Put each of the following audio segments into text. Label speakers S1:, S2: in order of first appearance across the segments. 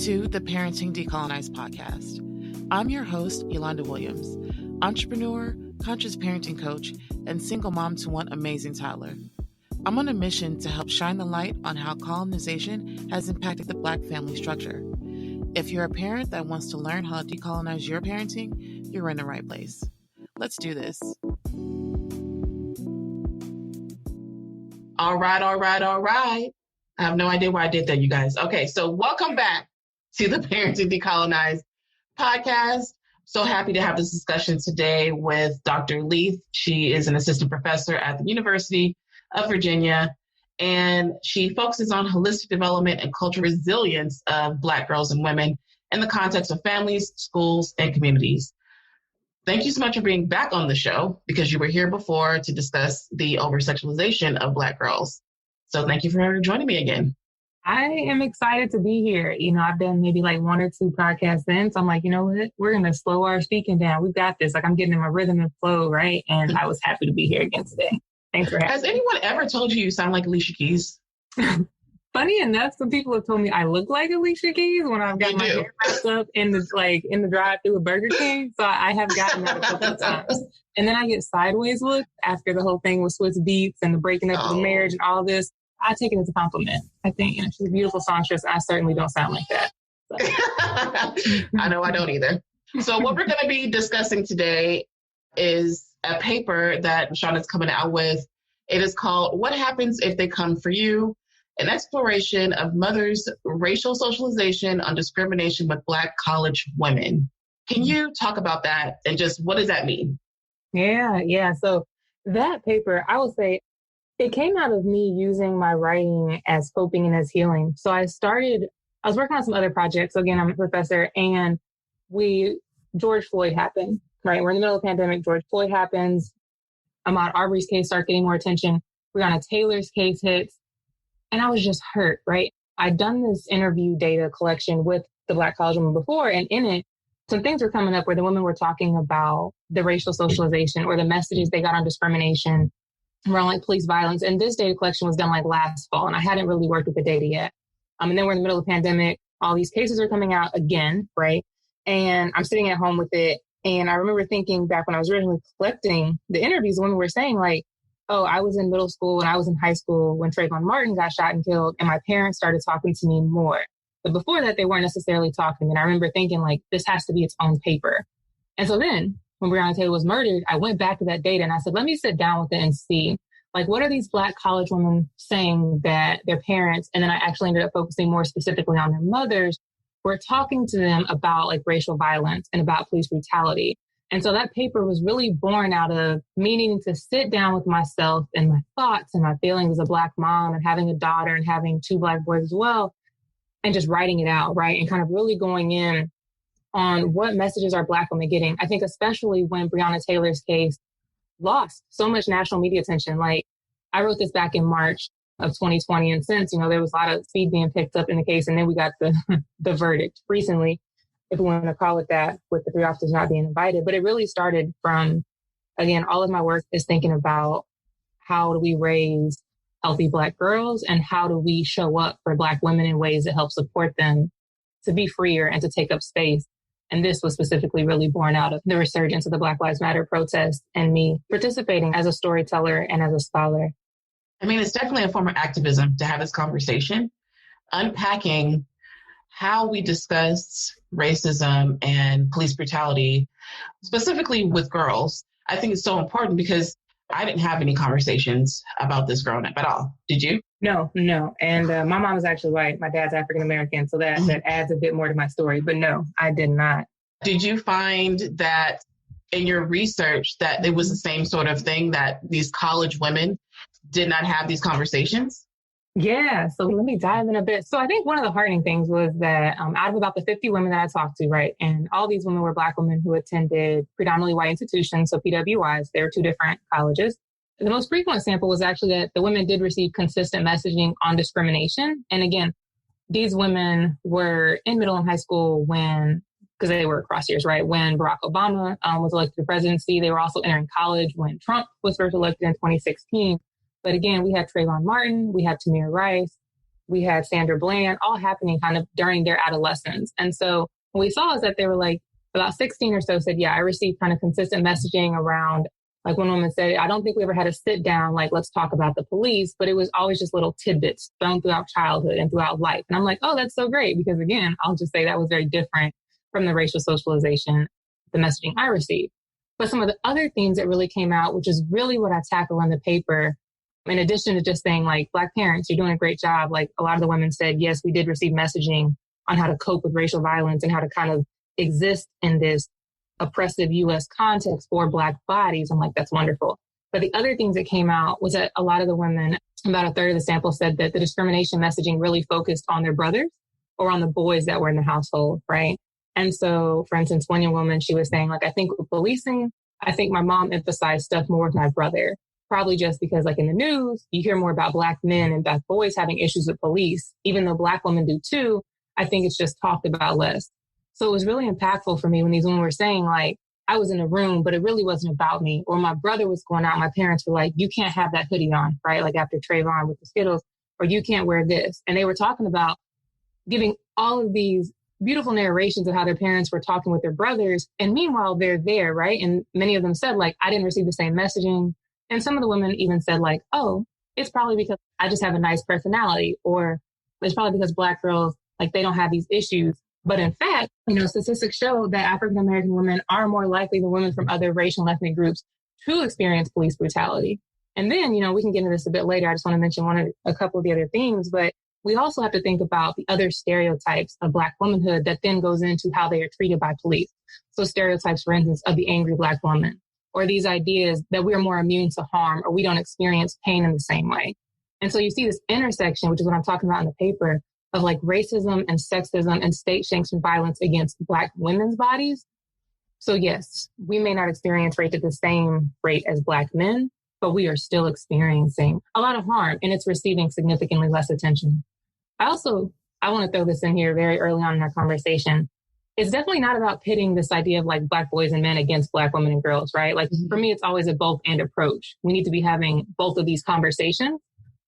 S1: to the Parenting Decolonized podcast. I'm your host, Yolanda Williams, entrepreneur, conscious parenting coach, and single mom to one amazing toddler. I'm on a mission to help shine the light on how colonization has impacted the Black family structure. If you're a parent that wants to learn how to decolonize your parenting, you're in the right place. Let's do this.
S2: All right. I have no idea why I did that, you guys. Okay, so welcome back to the Parenting Decolonized podcast. So happy to have this discussion today with Dr. Leath. She is an assistant professor at the University of Virginia, and she focuses on holistic development and cultural resilience of Black girls and women in the context of families, schools, and communities. Thank you so much for being back on the show, because you were here before to discuss the over-sexualization of Black girls. So thank you for joining me again.
S3: I am excited to be here. I've done maybe like one or two podcasts in. So I'm like, you know what? We're going to slow our speaking down. We've got this. Like, I'm getting in my rhythm and flow, right? And I was happy to be here again today. Thanks for having me.
S2: Has anyone ever told you sound like Alicia Keys?
S3: Funny enough, some people have told me I look like Alicia Keys when I've got my hair wrapped up in the drive-thru of Burger King. So I have gotten that a couple of times. And then I get sideways look after the whole thing with Swiss Beats and the breaking up of the marriage and all this. I take it as a compliment. I think she's a beautiful songstress. I certainly don't sound like that. So.
S2: I know I don't either. So what we're going to be discussing today is a paper that Seanna's coming out with. It is called "What Happens If They Come For You? An Exploration of Mothers' Racial Socialization on Discrimination with Black College Women." Can you talk about that and just what does that mean?
S3: Yeah. So that paper, I would say, it came out of me using my writing as coping and as healing. So I was working on some other projects. So again, I'm a professor, and George Floyd happened, right? We're in the middle of the pandemic. George Floyd happens. Ahmaud Arbery's case started getting more attention. Breonna Taylor's case hits. And I was just hurt, right? I'd done this interview data collection with the Black college women before, and in it, some things were coming up where the women were talking about the racial socialization or the messages they got on discrimination around like police violence. And this data collection was done like last fall, and I hadn't really worked with the data yet. And then we're in the middle of the pandemic. All these cases are coming out again, right? And I'm sitting at home with it. And I remember thinking back when I was originally collecting the interviews, women were saying like, oh, I was in middle school and I was in high school when Trayvon Martin got shot and killed, and my parents started talking to me more. But before that, they weren't necessarily talking. And I remember thinking like, this has to be its own paper. And so then when Breonna Taylor was murdered, I went back to that data and I said, let me sit down with it and see, like, what are these Black college women saying that their parents, and then I actually ended up focusing more specifically on their mothers, were talking to them about like racial violence and about police brutality. And so that paper was really born out of me needing to sit down with myself and my thoughts and my feelings as a Black mom and having a daughter and having two Black boys as well, and just writing it out, right? And kind of really going in on what messages are Black women getting. I think especially when Breonna Taylor's case lost so much national media attention. Like, I wrote this back in March of 2020. And since, there was a lot of speed being picked up in the case. And then we got the verdict recently, if we want to call it that, with the 3 officers not being invited. But it really started from, again, all of my work is thinking about how do we raise healthy Black girls and how do we show up for Black women in ways that help support them to be freer and to take up space. And this was specifically really born out of the resurgence of the Black Lives Matter protests and me participating as a storyteller and as a scholar.
S2: I mean, it's definitely a form of activism to have this conversation, unpacking how we discuss racism and police brutality, specifically with girls. I think it's so important because I didn't have any conversations about this growing up at all. Did you?
S3: No. And my mom is actually white. My dad's African-American. So that adds a bit more to my story. But no, I did not.
S2: Did you find that in your research that it was the same sort of thing, that these college women did not have these conversations?
S3: Yeah. So let me dive in a bit. So I think one of the heartening things was that out of about the 50 women that I talked to, right, and all these women were Black women who attended predominantly white institutions, so PWIs. There were 2 different colleges. The most frequent sample was actually that the women did receive consistent messaging on discrimination. And again, these women were in middle and high school because they were across years, right? When Barack Obama was elected to the presidency, they were also entering college when Trump was first elected in 2016. But again, we had Trayvon Martin, we had Tamir Rice, We had Sandra Bland, all happening kind of during their adolescence. And so what we saw is that they were like, about 16 or so said, yeah, I received kind of consistent messaging around, like one woman said, I don't think we ever had a sit down, like, let's talk about the police, but it was always just little tidbits thrown throughout childhood and throughout life. And I'm like, oh, that's so great. Because again, I'll just say that was very different from the racial socialization, the messaging I received. But some of the other themes that really came out, which is really what I tackle in the paper, in addition to just saying like, Black parents, you're doing a great job. Like a lot of the women said, yes, we did receive messaging on how to cope with racial violence and how to kind of exist in this oppressive U.S. context for Black bodies. I'm like, that's wonderful. But the other things that came out was that a lot of the women, about a third of the sample, said that the discrimination messaging really focused on their brothers or on the boys that were in the household, right? And so, for instance, one young woman, she was saying, like, I think with policing, I think my mom emphasized stuff more with my brother, probably just because, like, in the news, you hear more about Black men and Black boys having issues with police, even though Black women do too. I think it's just talked about less. So it was really impactful for me when these women were saying, like, I was in a room, but it really wasn't about me. Or my brother was going out. My parents were like, you can't have that hoodie on, right? Like after Trayvon with the Skittles, or you can't wear this. And they were talking about giving all of these beautiful narrations of how their parents were talking with their brothers. And meanwhile, they're there, right? And many of them said, like, I didn't receive the same messaging. And some of the women even said, like, oh, it's probably because I just have a nice personality, or it's probably because Black girls, like, they don't have these issues. But in fact, statistics show that African-American women are more likely than women from other racial and ethnic groups to experience police brutality. And then, we can get into this a bit later. I just want to mention a couple of the other themes, but we also have to think about the other stereotypes of Black womanhood that then goes into how they are treated by police. So stereotypes, for instance, of the angry Black woman, or these ideas that we're more immune to harm or we don't experience pain in the same way. And so you see this intersection, which is what I'm talking about in the paper, of like racism and sexism and state-sanctioned violence against Black women's bodies. So yes, we may not experience rape at the same rate as Black men, but we are still experiencing a lot of harm and it's receiving significantly less attention. I want to throw this in here very early on in our conversation. It's definitely not about pitting this idea of like Black boys and men against Black women and girls, right? Like for me, it's always a both and approach. We need to be having both of these conversations.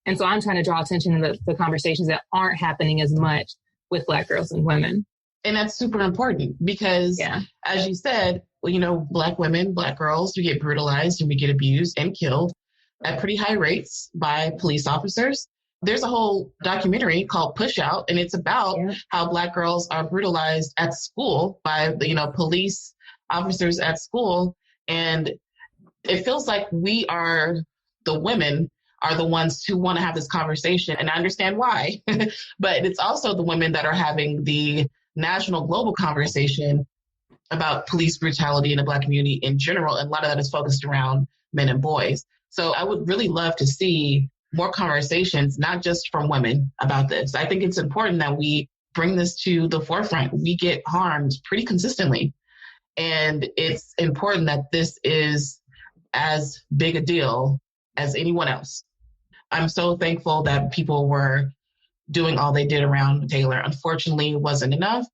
S3: And so I'm trying to draw attention to the conversations that aren't happening as much with Black girls and women.
S2: And that's super important because, as you said, Black women, Black girls, we get brutalized and we get abused and killed at pretty high rates by police officers. There's a whole documentary called Push Out, and it's about how Black girls are brutalized at school by police officers at school. And it feels like the women are the ones who want to have this conversation. And I understand why, but it's also the women that are having the national global conversation about police brutality in the Black community in general. And a lot of that is focused around men and boys. So I would really love to see more conversations, not just from women about this. I think it's important that we bring this to the forefront. We get harmed pretty consistently. And it's important that this is as big a deal as anyone else. I'm so thankful that people were doing all they did around Taylor. Unfortunately, it wasn't enough,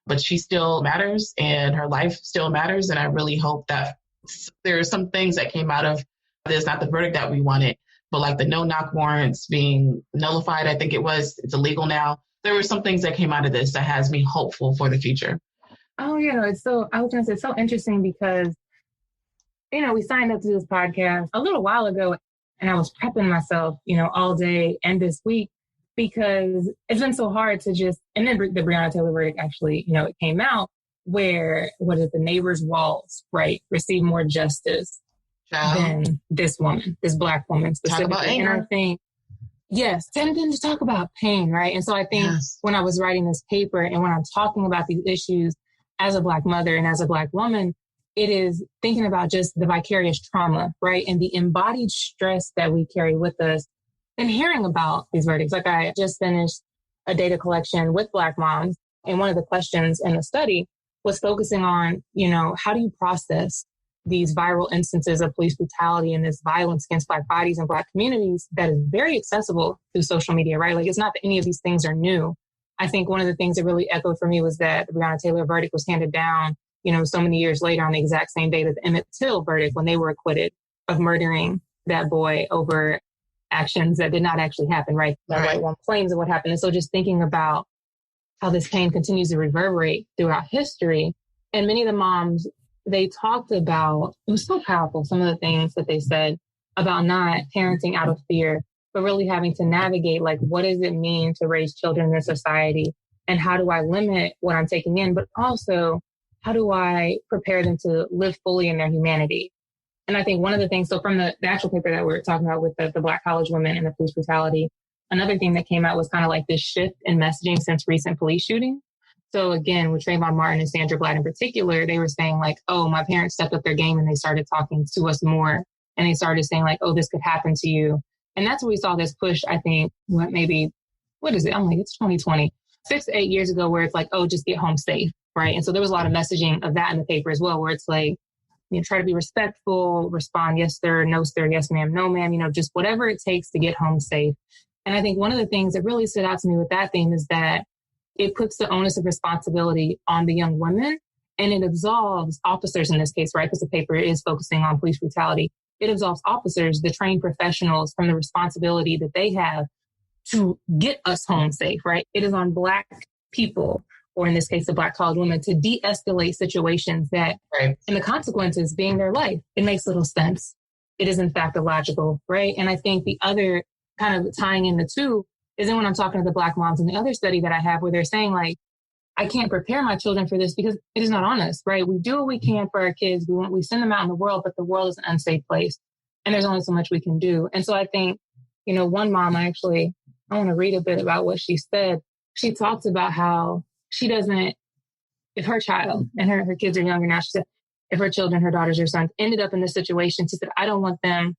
S2: but she still matters and her life still matters. And I really hope that there are some things that came out of this, not the verdict that we wanted, but like the no-knock warrants being nullified, I think it's illegal now. There were some things that came out of this that has me hopeful for the future.
S3: Oh, I was going to say, it's so interesting because, we signed up to this podcast a little while ago. And I was prepping myself, all day and this week because it's been so hard to and then the Breonna Taylor verdict actually, it came out where, the neighbor's walls, right, receive more justice than this woman, this Black woman specifically. And I think, yes, and then to talk about pain, right? And so I think when I was writing this paper and when I'm talking about these issues as a Black mother and as a Black woman, it is thinking about just the vicarious trauma, right? And the embodied stress that we carry with us and hearing about these verdicts. Like I just finished a data collection with Black moms. And one of the questions in the study was focusing on, how do you process these viral instances of police brutality and this violence against Black bodies and Black communities that is very accessible through social media, right? Like it's not that any of these things are new. I think one of the things that really echoed for me was that the Breonna Taylor verdict was handed down so many years later on the exact same day that the Emmett Till verdict when they were acquitted of murdering that boy over actions that did not actually happen, right? That white woman claims of what happened. And so just thinking about how this pain continues to reverberate throughout history. And many of the moms, they talked about, it was so powerful, some of the things that they said about not parenting out of fear, but really having to navigate, like, what does it mean to raise children in this society? And how do I limit what I'm taking in? But also, how do I prepare them to live fully in their humanity? And I think one of the things, so from the actual paper that we're talking about with the Black college women and the police brutality, another thing that came out was kind of like this shift in messaging since recent police shootings. So again, with Trayvon Martin and Sandra Bland in particular, they were saying like, oh, my parents stepped up their game and they started talking to us more. And they started saying like, oh, this could happen to you. And that's where we saw this push, I think, what is it? I'm like, it's 2020, 6 to 8 years ago, where it's like, oh, just get home safe, right? And so there was a lot of messaging of that in the paper as well, where it's like, you know, try to be respectful, respond, yes, sir, no, sir, yes, ma'am, no, ma'am, you know, just whatever it takes to get home safe. And I think one of the things that really stood out to me with that theme is that it puts the onus of responsibility on the young women, and it absolves officers in this case, right? Because the paper is focusing on police brutality. It absolves officers, the trained professionals, from the responsibility that they have to get us home safe, right? It is on Black people, or in this case, the Black college women, to de-escalate situations that, and the consequences being their life. It makes little sense. It is in fact illogical, right? And I think the other kind of tying in the two is then when I'm talking to the Black moms in the other study that I have, where they're saying like, I can't prepare my children for this because it is not on us, right? We do what we can for our kids. We send them out in the world, but the world is an unsafe place. And there's only so much we can do. And so I think, you know, one mom, I want to read a bit about what she said. She talked about how she doesn't, if her child, and her kids are younger now, she said, if her children, her daughters or sons ended up in this situation, she said, I don't want them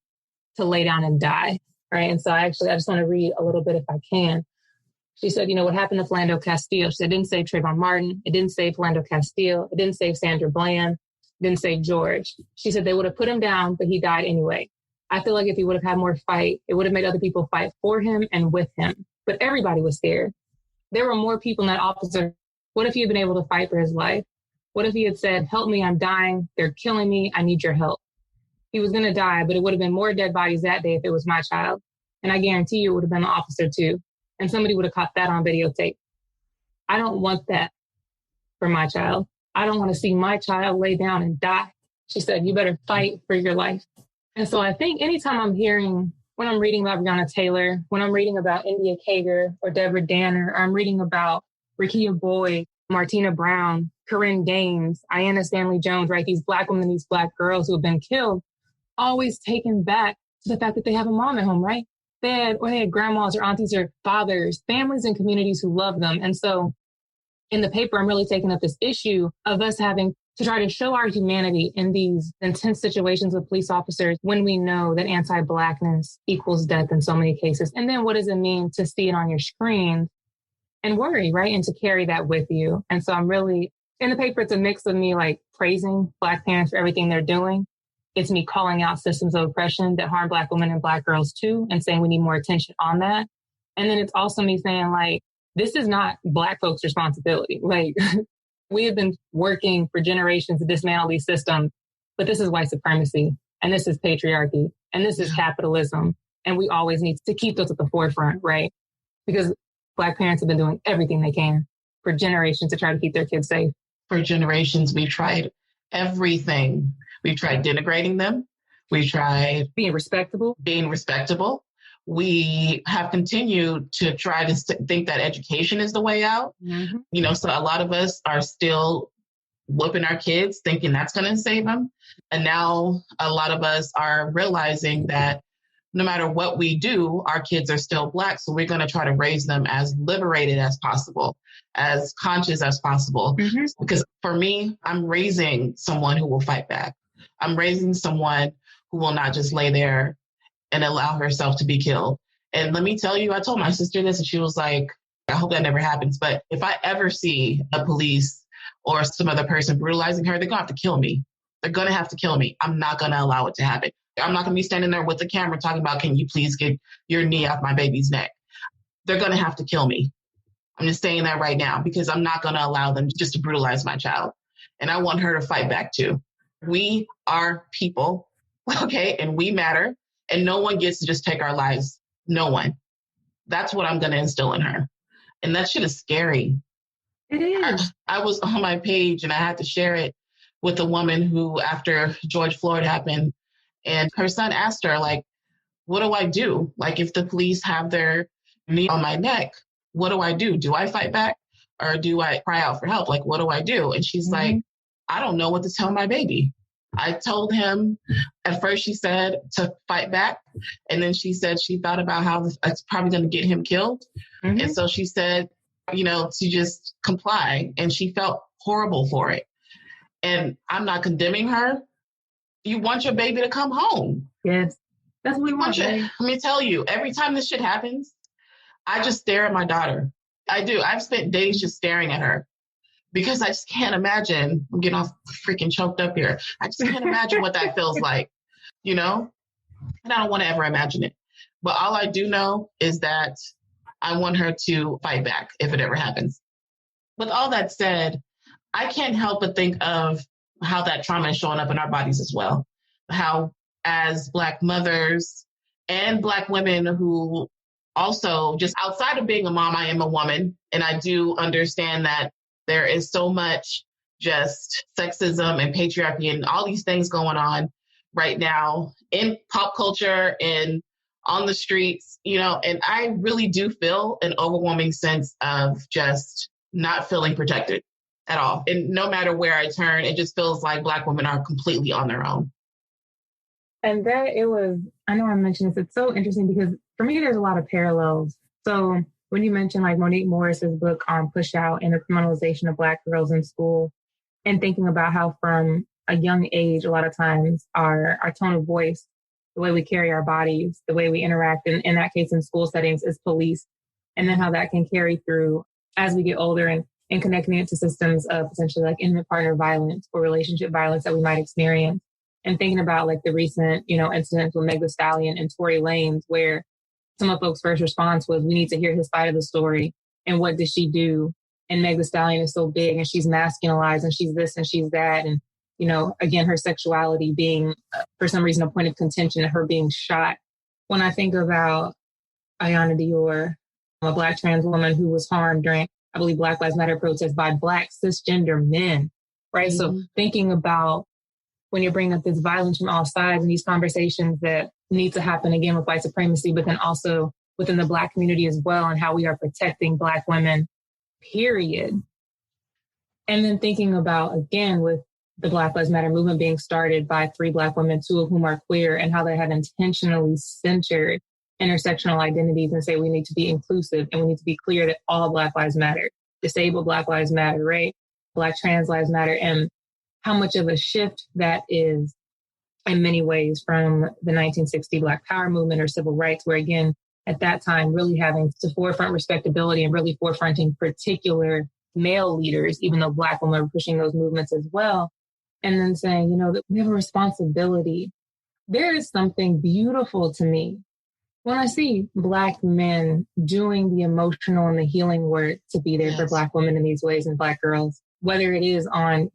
S3: to lay down and die, right? And so I just want to read a little bit if I can. She said, you know, what happened to Philando Castile? She said, it didn't save Trayvon Martin. It didn't save Philando Castile. It didn't save Sandra Bland. It didn't save George. She said they would have put him down, but he died anyway. I feel like if he would have had more fight, it would have made other people fight for him and with him. But everybody was scared. There were more people in that officer. What if he had been able to fight for his life? What if he had said, help me, I'm dying. They're killing me. I need your help. He was going to die, but it would have been more dead bodies that day if it was my child. And I guarantee you it would have been the officer too. And somebody would have caught that on videotape. I don't want that for my child. I don't want to see my child lay down and die. She said, you better fight for your life. And so I think anytime when I'm reading about Breonna Taylor, when I'm reading about India Kager or Deborah Danner, or I'm reading about Rekia Boyd, Martina Brown, Corinne Gaines, Ayanna Stanley Jones, right? These Black women, these Black girls who have been killed, always taken back to the fact that they have a mom at home, right? They had grandmas or aunties or fathers, families and communities who love them. And so in the paper, I'm really taking up this issue of us having to try to show our humanity in these intense situations with police officers when we know that anti-Blackness equals death in so many cases. And then what does it mean to see it on your screen and worry, right? And to carry that with you. And so I'm really, in the paper, it's a mix of me like praising Black parents for everything they're doing. It's me calling out systems of oppression that harm Black women and Black girls too, and saying we need more attention on that. And then it's also me saying like, this is not Black folks' responsibility. Like we have been working for generations to dismantle these systems, but this is white supremacy and this is patriarchy and this is capitalism. And we always need to keep those at the forefront, right? Because Black parents have been doing everything they can for generations to try to keep their kids safe.
S2: For generations, we've tried everything. We've tried denigrating them. We've tried
S3: being respectable.
S2: We have continued to try to think that education is the way out. Mm-hmm. You know, so a lot of us are still whooping our kids thinking that's going to save them. And now a lot of us are realizing that no matter what we do, our kids are still Black. So we're going to try to raise them as liberated as possible, as conscious as possible. Mm-hmm. Because for me, I'm raising someone who will fight back. I'm raising someone who will not just lay there and allow herself to be killed. And let me tell you, I told my sister this and she was like, I hope that never happens. But if I ever see a police or some other person brutalizing her, they're going to have to kill me. They're going to have to kill me. I'm not going to allow it to happen. I'm not going to be standing there with the camera talking about, can you please get your knee off my baby's neck? They're going to have to kill me. I'm just saying that right now because I'm not going to allow them just to brutalize my child. And I want her to fight back too. We are people, okay? And we matter. And no one gets to just take our lives No one. That's what I'm going to instill in her. And that shit is scary.
S3: It is.
S2: I was on my page and I had to share it with a woman who, after George Floyd happened, and her son asked her, like, what do I do? Like, if the police have their knee on my neck, what do I do? Do I fight back or do I cry out for help? Like, what do I do? And she's like, I don't know what to tell my baby. I told him, at first she said to fight back. And then she said she thought about how it's probably going to get him killed. And so she said, to just comply. And she felt horrible for it. And I'm not condemning her. You want your baby to come home.
S3: Yes. That's what we want.
S2: Let me tell you, every time this shit happens, I just stare at my daughter. I do. I've spent days just staring at her because I just can't imagine. I'm getting all freaking choked up here. I just can't imagine what that feels like, And I don't want to ever imagine it. But all I do know is that I want her to fight back if it ever happens. With all that said, I can't help but think of how that trauma is showing up in our bodies as well. How, as Black mothers and Black women who also, just outside of being a mom, I am a woman. And I do understand that there is so much just sexism and patriarchy and all these things going on right now in pop culture and on the streets, and I really do feel an overwhelming sense of just not feeling protected at all. And no matter where I turn, it just feels like Black women are completely on their own.
S3: And I know I mentioned this, it's so interesting because for me, there's a lot of parallels. So when you mentioned like Monique Morris's book on Push Out and the criminalization of Black girls in school, and thinking about how from a young age, a lot of times our tone of voice, the way we carry our bodies, the way we interact, in that case in school settings, is police. And then how that can carry through as we get older and connecting it to systems of potentially like intimate partner violence or relationship violence that we might experience. And thinking about like the recent, incidents with Meg Thee Stallion and Tory Lanez, where some of folks' first response was, we need to hear his side of the story. And what did she do? And Meg Thee Stallion is so big and she's masculinized and she's this and she's that. And, again, her sexuality being, for some reason, a point of contention and her being shot. When I think about Ayanna Dior, a Black trans woman who was harmed during, I believe, Black Lives Matter protests by Black cisgender men, right? So thinking about when you're bringing up this violence from all sides and these conversations that need to happen again with white supremacy, but then also within the Black community as well, and how we are protecting Black women, period. And then thinking about, again, with the Black Lives Matter movement being started by 3 Black women, 2 of whom are queer, and how they had intentionally centered intersectional identities and say we need to be inclusive and we need to be clear that all Black lives matter, disabled Black lives matter, right? Black trans lives matter, and how much of a shift that is in many ways from the 1960 Black Power movement or civil rights, where again, at that time, really having to forefront respectability and really forefronting particular male leaders, even though Black women were pushing those movements as well. And then saying, that we have a responsibility. There is something beautiful to me when I see Black men doing the emotional and the healing work to be there for Black women in these ways and Black girls, whether it is on,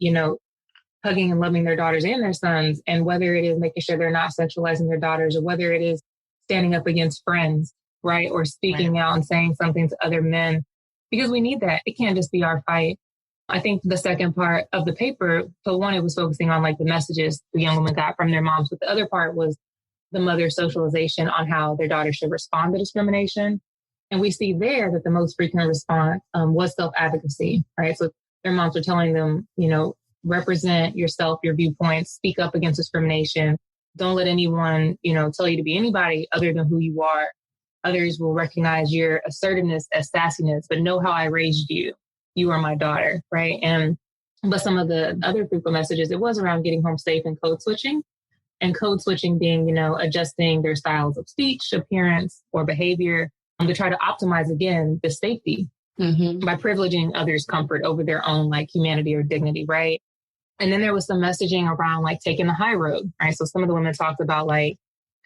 S3: hugging and loving their daughters and their sons, and whether it is making sure they're not sexualizing their daughters, or whether it is standing up against friends, right? Or speaking out and saying something to other men, because we need that. It can't just be our fight. I think the second part of the paper, so one, it was focusing on like the messages the young women got from their moms, but the other part was the mother's socialization on how their daughters should respond to discrimination. And we see there that the most frequent response was self-advocacy, right? So their moms were telling them, represent yourself, your viewpoints, speak up against discrimination. Don't let anyone, tell you to be anybody other than who you are. Others will recognize your assertiveness as sassiness, but know how I raised you. You are my daughter, right? But some of the other frequent messages, it was around getting home safe and code switching. And code switching being, adjusting their styles of speech, appearance, or behavior to try to optimize, again, the safety by privileging others' comfort over their own like humanity or dignity, right? And then there was some messaging around like taking the high road, right? So some of the women talked about like,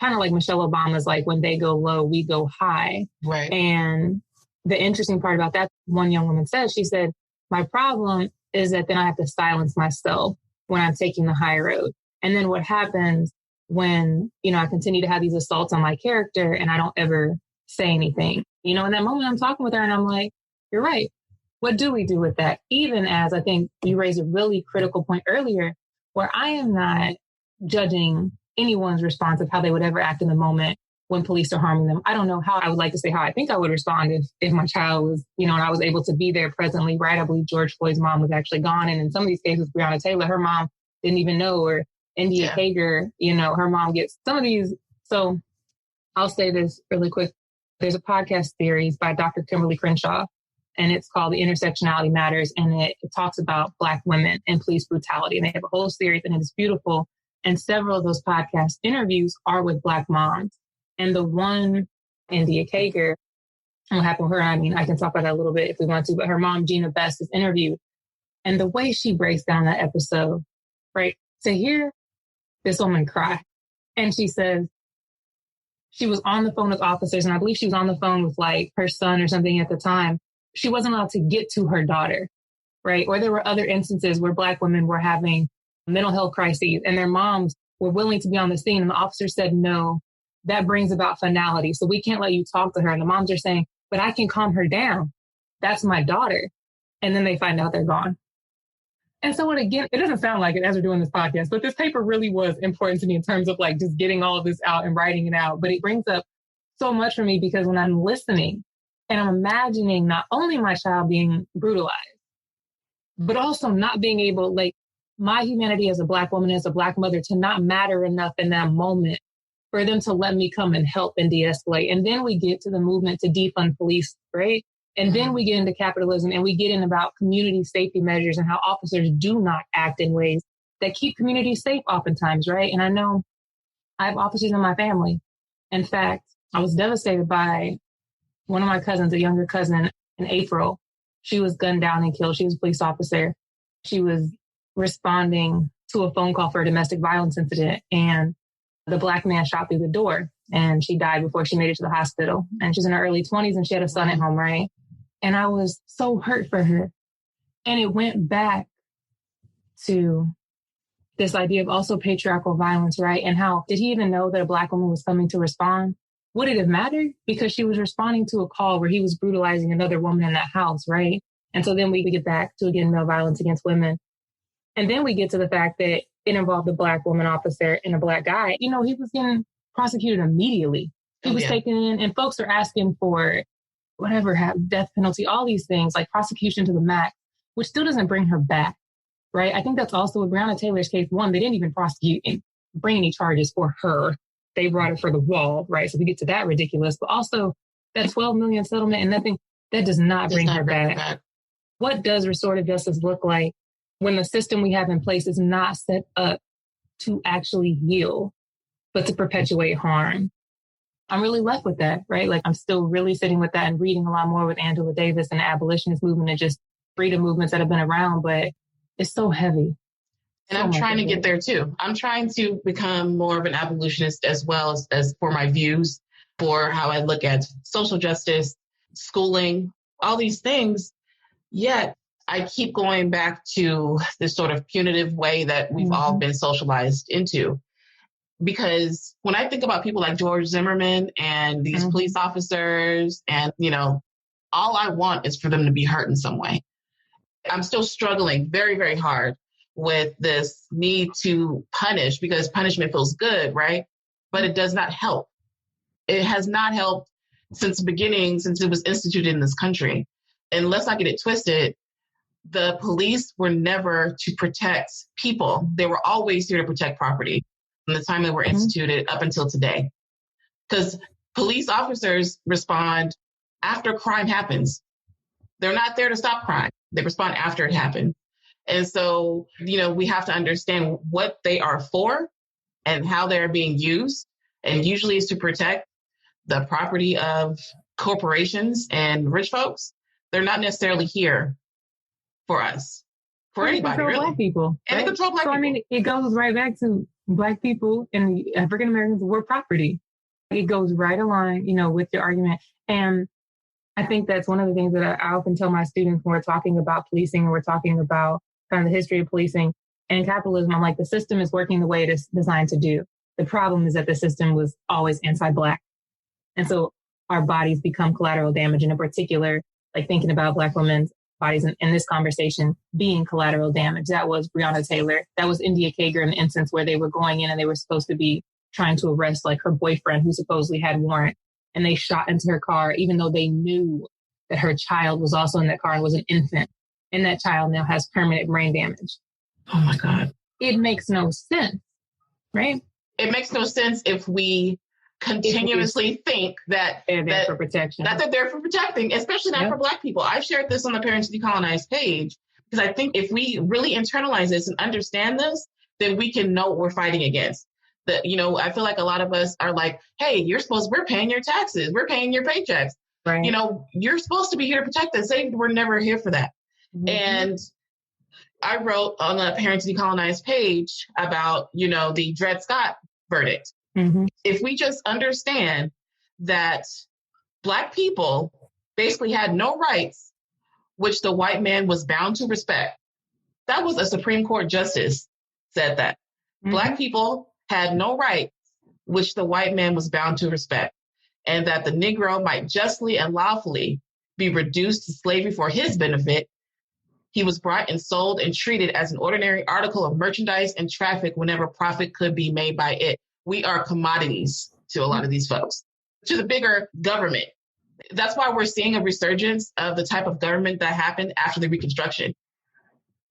S3: kind of like Michelle Obama's like, when they go low, we go high.
S2: Right.
S3: And the interesting part about that, one young woman said, she said, my problem is that then I have to silence myself when I'm taking the high road. And then what happens when, I continue to have these assaults on my character and I don't ever say anything. You know, in that moment, I'm talking with her and I'm like, you're right. What do we do with that? Even as I think you raised a really critical point earlier, where I am not judging anyone's response of how they would ever act in the moment when police are harming them. I don't know how I would like to say how I think I would respond if my child was, you know, and I was able to be there presently, right? I believe George Floyd's mom was actually gone. And in some of these cases, Breonna Taylor, her mom didn't even know, or India Kager, you know, her mom gets some of these. So I'll say this really quick. There's a podcast series by Dr. Kimberly Crenshaw, and it's called The Intersectionality Matters. And it talks about Black women and police brutality. And they have a whole series, and it's beautiful. And several of those podcast interviews are with Black moms. And the one, India Kager, and what happened with her, I mean, I can talk about that a little bit if we want to, but her mom, Gina Best, is interviewed. And the way she breaks down that episode, right, to hear this woman cry. And she says, she was on the phone with officers, and I believe she was on the phone with like her son or something at the time. She wasn't allowed to get to her daughter, right? Or there were other instances where Black women were having mental health crises and their moms were willing to be on the scene. And the officer said, no, that brings about finality. So we can't let you talk to her. And the moms are saying, but I can calm her down. That's my daughter. And then they find out they're gone. And so again, it doesn't sound like it as we're doing this podcast, but this paper really was important to me in terms of like just getting all of this out and writing it out. But it brings up so much for me because when I'm listening and I'm imagining not only my child being brutalized, but also not being able, like my humanity as a Black woman, as a Black mother, to not matter enough in that moment for them to let me come and help and de-escalate. And then we get to the movement to defund police, right? And then we get into capitalism and we get in about community safety measures and how officers do not act in ways that keep communities safe oftentimes, right? And I know I have officers in my family. In fact, I was devastated by one of my cousins, a younger cousin, in April. She was gunned down and killed. She was a police officer. She was responding to a phone call for a domestic violence incident, and the Black man shot through the door, and she died before she made it to the hospital. And she's in her early 20s, and she had a son at home, right? And I was so hurt for her. And it went back to this idea of also patriarchal violence, right? And how, did he even know that a Black woman was coming to respond? Would it have mattered? Because she was responding to a call where he was brutalizing another woman in that house, right? And so then we get back to, again, male violence against women. And then we get to the fact that it involved a Black woman officer and a Black guy. You know, he was getting prosecuted immediately. He was taken in, and folks are asking for whatever, death penalty, all these things, like prosecution to the max, which still doesn't bring her back, right? I think that's also with Breonna Taylor's case. One, they didn't even prosecute and bring any charges for her. They brought it for the wall, right? So we get to that ridiculous, but also that 12 million settlement and nothing, that does not bring her back. What does restorative justice look like when the system we have in place is not set up to actually heal, but to perpetuate harm? I'm really left with that, right? Like I'm still really sitting with that and reading a lot more with Angela Davis and the abolitionist movement and just freedom movements that have been around, but it's so heavy.
S2: And I'm trying to get there too. I'm trying to become more of an abolitionist as well as for my views, for how I look at social justice, schooling, all these things. Yet I keep going back to this sort of punitive way that we've all been socialized into. Because when I think about people like George Zimmerman and these police officers, and, you know, all I want is for them to be hurt in some way. I'm still struggling very, very hard with this need to punish, because punishment feels good, right? But it does not help. It has not helped since the beginning, since it was instituted in this country. And let's not get it twisted. The police were never to protect people. They were always here to protect property from the time they were instituted up until today. Because police officers respond after crime happens. They're not there to stop crime. They respond after it happened. And so, you know, we have to understand what they are for and how they're being used. And usually it's to protect the property of corporations and rich folks. They're not necessarily here for us, for anybody, really.
S3: Black people.
S2: And they control Black people.
S3: I mean, it goes right back to Black people and African Americans were property. It goes right along, you know, with your argument. And I think that's one of the things that I often tell my students when we're talking about policing and we're talking about kind of the history of policing and capitalism. I'm like, the system is working the way it is designed to do. The problem is that the system was always anti-Black. And so our bodies become collateral damage. And in particular, like thinking about Black women's bodies in this conversation being collateral damage. That was Breonna Taylor. That was India Kager in the instance where they were going in and they were supposed to be trying to arrest like her boyfriend who supposedly had warrant. And they shot into her car, even though they knew that her child was also in that car and was an infant. And that child now has permanent brain damage.
S2: Oh my God.
S3: It makes no sense, right?
S2: It makes no sense if we continuously think that
S3: they're there for protection.
S2: That they're there for protecting, especially not for Black people. I've shared this on the Parents Decolonized page because I think if we really internalize this and understand this, then we can know what we're fighting against. That, you know, I feel like a lot of us are like, hey, we're paying your taxes. We're paying your paychecks.
S3: Right.
S2: You know, you're supposed to be here to protect us. We're never here for that. Mm-hmm. And I wrote on the Parents Decolonized page about, you know, the Dred Scott verdict.
S3: Mm-hmm.
S2: If we just understand that Black people basically had no rights, which the white man was bound to respect. That was a Supreme Court justice said that. Mm-hmm. Black people had no rights, which the white man was bound to respect, and that the Negro might justly and lawfully be reduced to slavery for his benefit. He was brought and sold and treated as an ordinary article of merchandise and traffic whenever profit could be made by it. We are commodities to a lot of these folks, to the bigger government. That's why we're seeing a resurgence of the type of government that happened after the Reconstruction.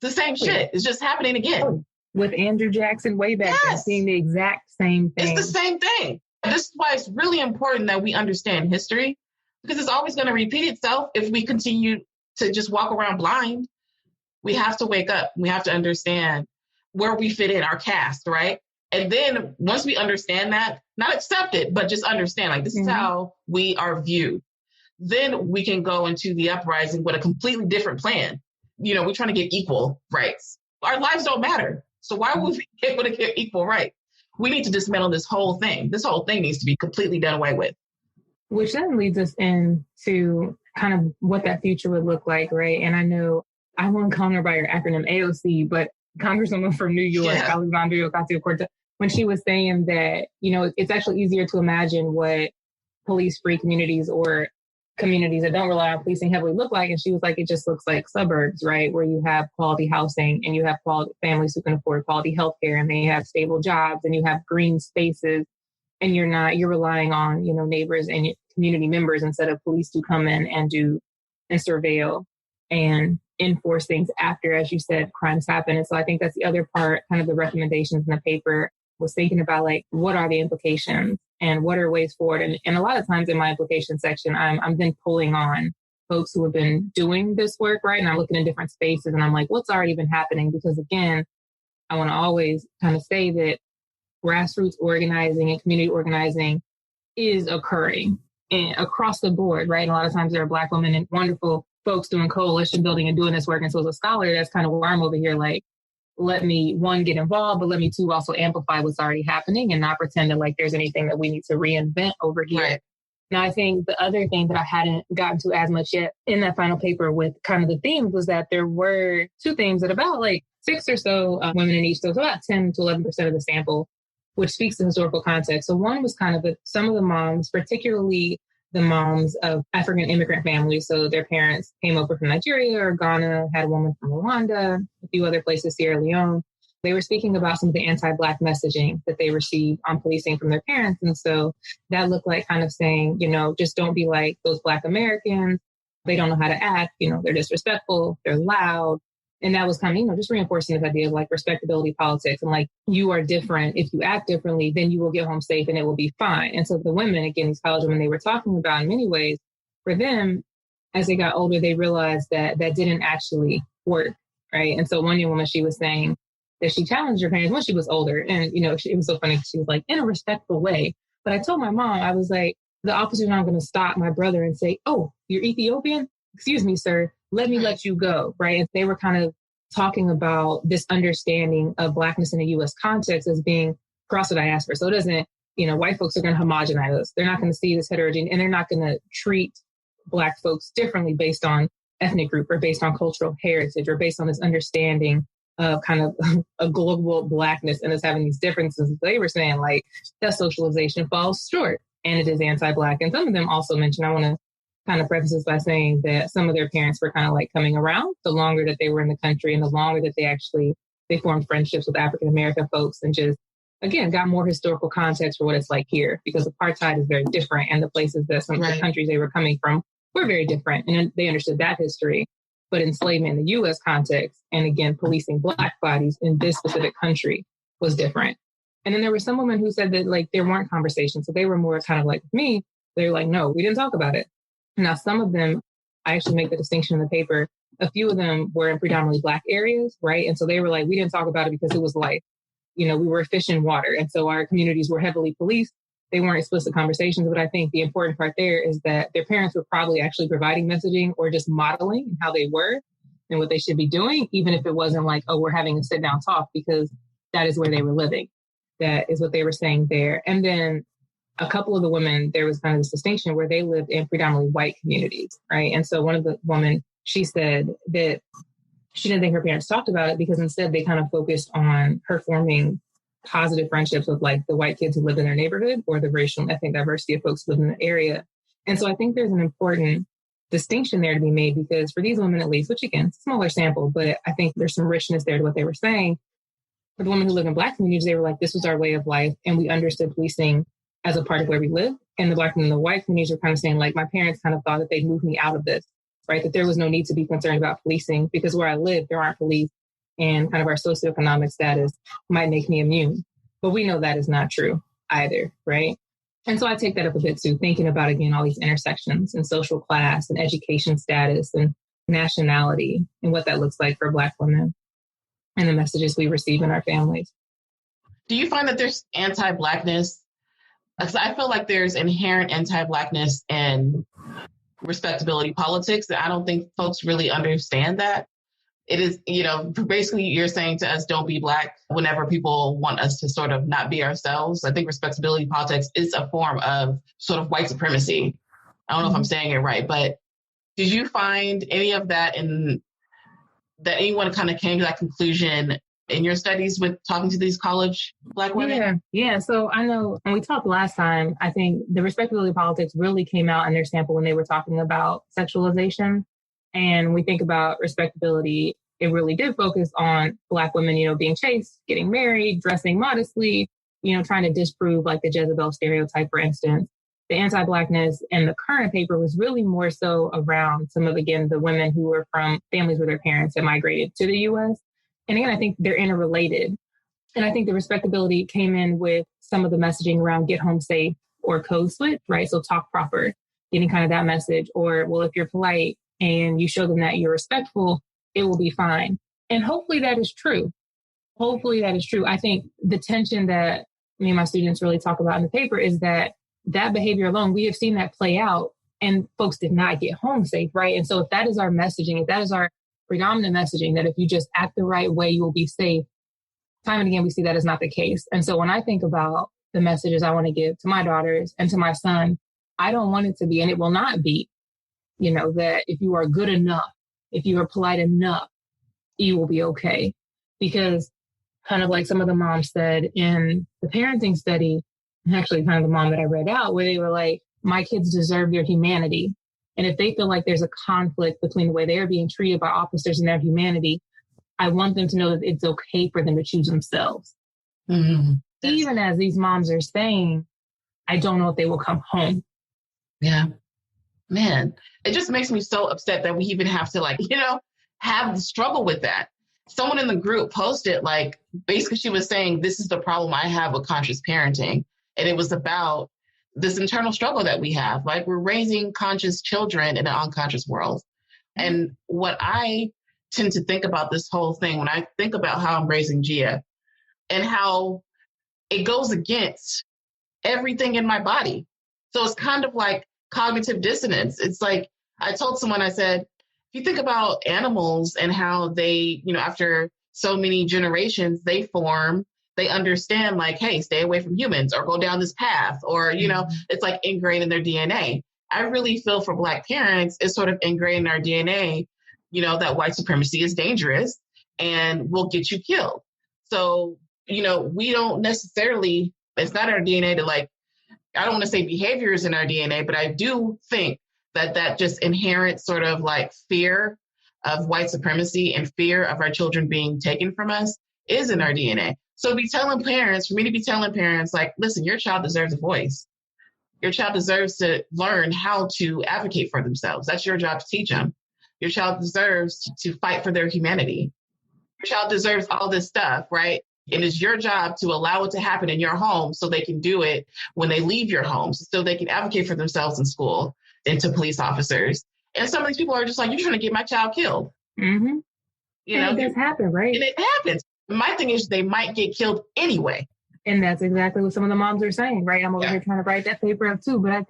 S2: It's the same shit. It's just happening again.
S3: With Andrew Jackson way back then, seeing the exact same thing.
S2: It's the same thing. This is why it's really important that we understand history, because it's always going to repeat itself if we continue to just walk around blind. We have to wake up. We have to understand where we fit in, our caste, right? And then once we understand that, not accept it, but just understand, like, this is how we are viewed. Then we can go into the uprising with a completely different plan. You know, we're trying to get equal rights. Our lives don't matter. So why would we be able to get equal rights? We need to dismantle this whole thing. This whole thing needs to be completely done away with.
S3: Which then leads us into kind of what that future would look like, right? And I know I won't call her by your acronym AOC, but Congresswoman from New York, Alexandria Ocasio-Cortez, when she was saying that, you know, it's actually easier to imagine what police-free communities or communities that don't rely on policing heavily look like. And she was like, it just looks like suburbs, right? Where you have quality housing and you have quality families who can afford quality healthcare and they have stable jobs and you have green spaces and you're relying on, you know, neighbors and community members instead of police to come in and surveil and enforce things after, as you said, crimes happen. And so I think that's the other part, kind of the recommendations in the paper was thinking about, like, what are the implications and what are ways forward? And a lot of times in my implication section, I'm then pulling on folks who have been doing this work, right? And I'm looking in different spaces and I'm like, what's already been happening? Because again, I want to always kind of say that grassroots organizing and community organizing is occurring across the board, right? And a lot of times there are Black women and wonderful folks doing coalition building and doing this work. And so as a scholar, that's kind of where I'm over here, like, let me, one, get involved, but let me, two, also amplify what's already happening and not pretend that like there's anything that we need to reinvent over here.
S2: Right.
S3: Now, I think the other thing that I hadn't gotten to as much yet in that final paper with kind of the themes was that there were two themes that about like 6 or so women in each, so it's about 10 to 11% of the sample, which speaks to historical context. So one was kind of some of the moms, particularly the moms of African immigrant families. So their parents came over from Nigeria or Ghana, had a woman from Rwanda, a few other places, Sierra Leone. They were speaking about some of the anti-Black messaging that they received on policing from their parents. And so that looked like kind of saying, you know, just don't be like those Black Americans. They don't know how to act. You know, they're disrespectful. They're loud. And that was kind of, you know, just reinforcing this idea of like respectability politics and like you are different. If you act differently, then you will get home safe and it will be fine. And so the women, again, these college women they were talking about in many ways, for them, as they got older, they realized that that didn't actually work. Right. And so one young woman, she was saying that she challenged her parents when she was older. And, you know, it was so funny. She was like, in a respectful way. But I told my mom, I was like, the officer's not going to stop my brother and say, oh, you're Ethiopian? Excuse me, sir. Let me let you go. Right. And they were kind of talking about this understanding of Blackness in a U.S. context as being across the diaspora. So it doesn't, you know, white folks are going to homogenize us. They're not going to see this heterogeneity and they're not going to treat Black folks differently based on ethnic group or based on cultural heritage or based on this understanding of kind of a global Blackness and us having these differences. They were saying like that socialization falls short. and it is anti-Black. And some of them also mentioned, I want to kind of preface this by saying that some of their parents were kind of like coming around the longer that they were in the country and the longer that they formed friendships with African American folks and just, again, got more historical context for what it's like here, because apartheid is very different and the places that some of the countries they were coming from were very different. And they understood that history. But enslavement in the U.S. context, and again, policing Black bodies in this specific country was different. And then there were some women who said that like there weren't conversations. So they were more kind of like me. They were like, no, we didn't talk about it. Now, some of them, I actually make the distinction in the paper. A few of them were in predominantly Black areas, right? And so they were like, we didn't talk about it because it was life. You know, we were fish in water. And so our communities were heavily policed. They weren't explicit conversations. But I think the important part there is that their parents were probably actually providing messaging or just modeling how they were and what they should be doing, even if it wasn't like, oh, we're having a sit down talk, because that is where they were living. That is what they were saying there. And then a couple of the women, there was kind of this distinction where they lived in predominantly white communities, right? And so one of the women, she said that she didn't think her parents talked about it because instead they kind of focused on her forming positive friendships with like the white kids who lived in their neighborhood or the racial and ethnic diversity of folks who live in the area. And so I think there's an important distinction there to be made, because for these women, at least, which again, it's a smaller sample, but I think there's some richness there to what they were saying. For the women who live in Black communities, they were like, this was our way of life. And we understood policing as a part of where we live. And the Black and the white communities were kind of saying, like, my parents kind of thought that they'd move me out of this, right? That there was no need to be concerned about policing because where I live, there aren't police, and kind of our socioeconomic status might make me immune. But we know that is not true either, right? And so I take that up a bit too, thinking about, again, all these intersections and social class and education status and nationality and what that looks like for Black women and the messages we receive in our families.
S2: Do you find that there's anti-Blackness? Because I feel like there's inherent anti-Blackness in respectability politics. I don't think folks really understand that. It is, you know, basically you're saying to us, don't be Black whenever people want us to sort of not be ourselves. I think respectability politics is a form of sort of white supremacy. I don't know if I'm saying it right, but did you find any of that that anyone kind of came to that conclusion in your studies with talking to these college Black women?
S3: Yeah. So I know when we talked last time, I think the respectability politics really came out in their sample when they were talking about sexualization. And when we think about respectability, it really did focus on Black women, you know, being chaste, getting married, dressing modestly, you know, trying to disprove like the Jezebel stereotype, for instance. The anti-Blackness in the current paper was really more so around some of, again, the women who were from families where their parents had migrated to the U.S. And again, I think they're interrelated. And I think the respectability came in with some of the messaging around get home safe or code switch, right? So talk proper, getting kind of that message. Or, well, if you're polite and you show them that you're respectful, it will be fine. And hopefully that is true. Hopefully that is true. I think the tension that me and my students really talk about in the paper is that behavior alone, we have seen that play out and folks did not get home safe, right? And so if that is our messaging, if that is our predominant messaging, that if you just act the right way, you will be safe, time and again, we see that is not the case. And so when I think about the messages I want to give to my daughters and to my son, I don't want it to be, and it will not be, you know, that if you are good enough, if you are polite enough, you will be okay. Because kind of like some of the moms said in the parenting study, actually kind of the mom that I read out, where they were like, my kids deserve their humanity. And if they feel like there's a conflict between the way they are being treated by officers and their humanity, I want them to know that it's okay for them to choose themselves. Mm-hmm. Even as these moms are saying, I don't know if they will come home.
S2: Yeah. Man, it just makes me so upset that we even have to, like, you know, have the struggle with that. Someone in the group posted, like, basically she was saying, this is the problem I have with conscious parenting. And it was about this internal struggle that we have. Like, we're raising conscious children in an unconscious world. And what I tend to think about this whole thing, when I think about how I'm raising Gia and how it goes against everything in my body. So it's kind of like cognitive dissonance. It's like, I told someone, I said, if you think about animals and how they, you know, after so many generations, they understand, like, hey, stay away from humans or go down this path, or, you know, it's like ingrained in their DNA. I really feel for Black parents, it's sort of ingrained in our DNA, you know, that white supremacy is dangerous and will get you killed. So, you know, we don't necessarily, it's not our DNA to, like, I don't want to say behaviors in our DNA, but I do think that just inherent sort of like fear of white supremacy and fear of our children being taken from us is in our DNA. So for me to be telling parents, like, listen, your child deserves a voice. Your child deserves to learn how to advocate for themselves. That's your job to teach them. Your child deserves to fight for their humanity. Your child deserves all this stuff, right? And it's your job to allow it to happen in your home so they can do it when they leave your home, so they can advocate for themselves in school and to police officers. And some of these people are just like, you're trying to get my child killed.
S3: Mm-hmm. And it does happen, right?
S2: And it happens. My thing is they might get killed anyway.
S3: And that's exactly what some of the moms are saying, right? I'm over here trying to write that paper up too. But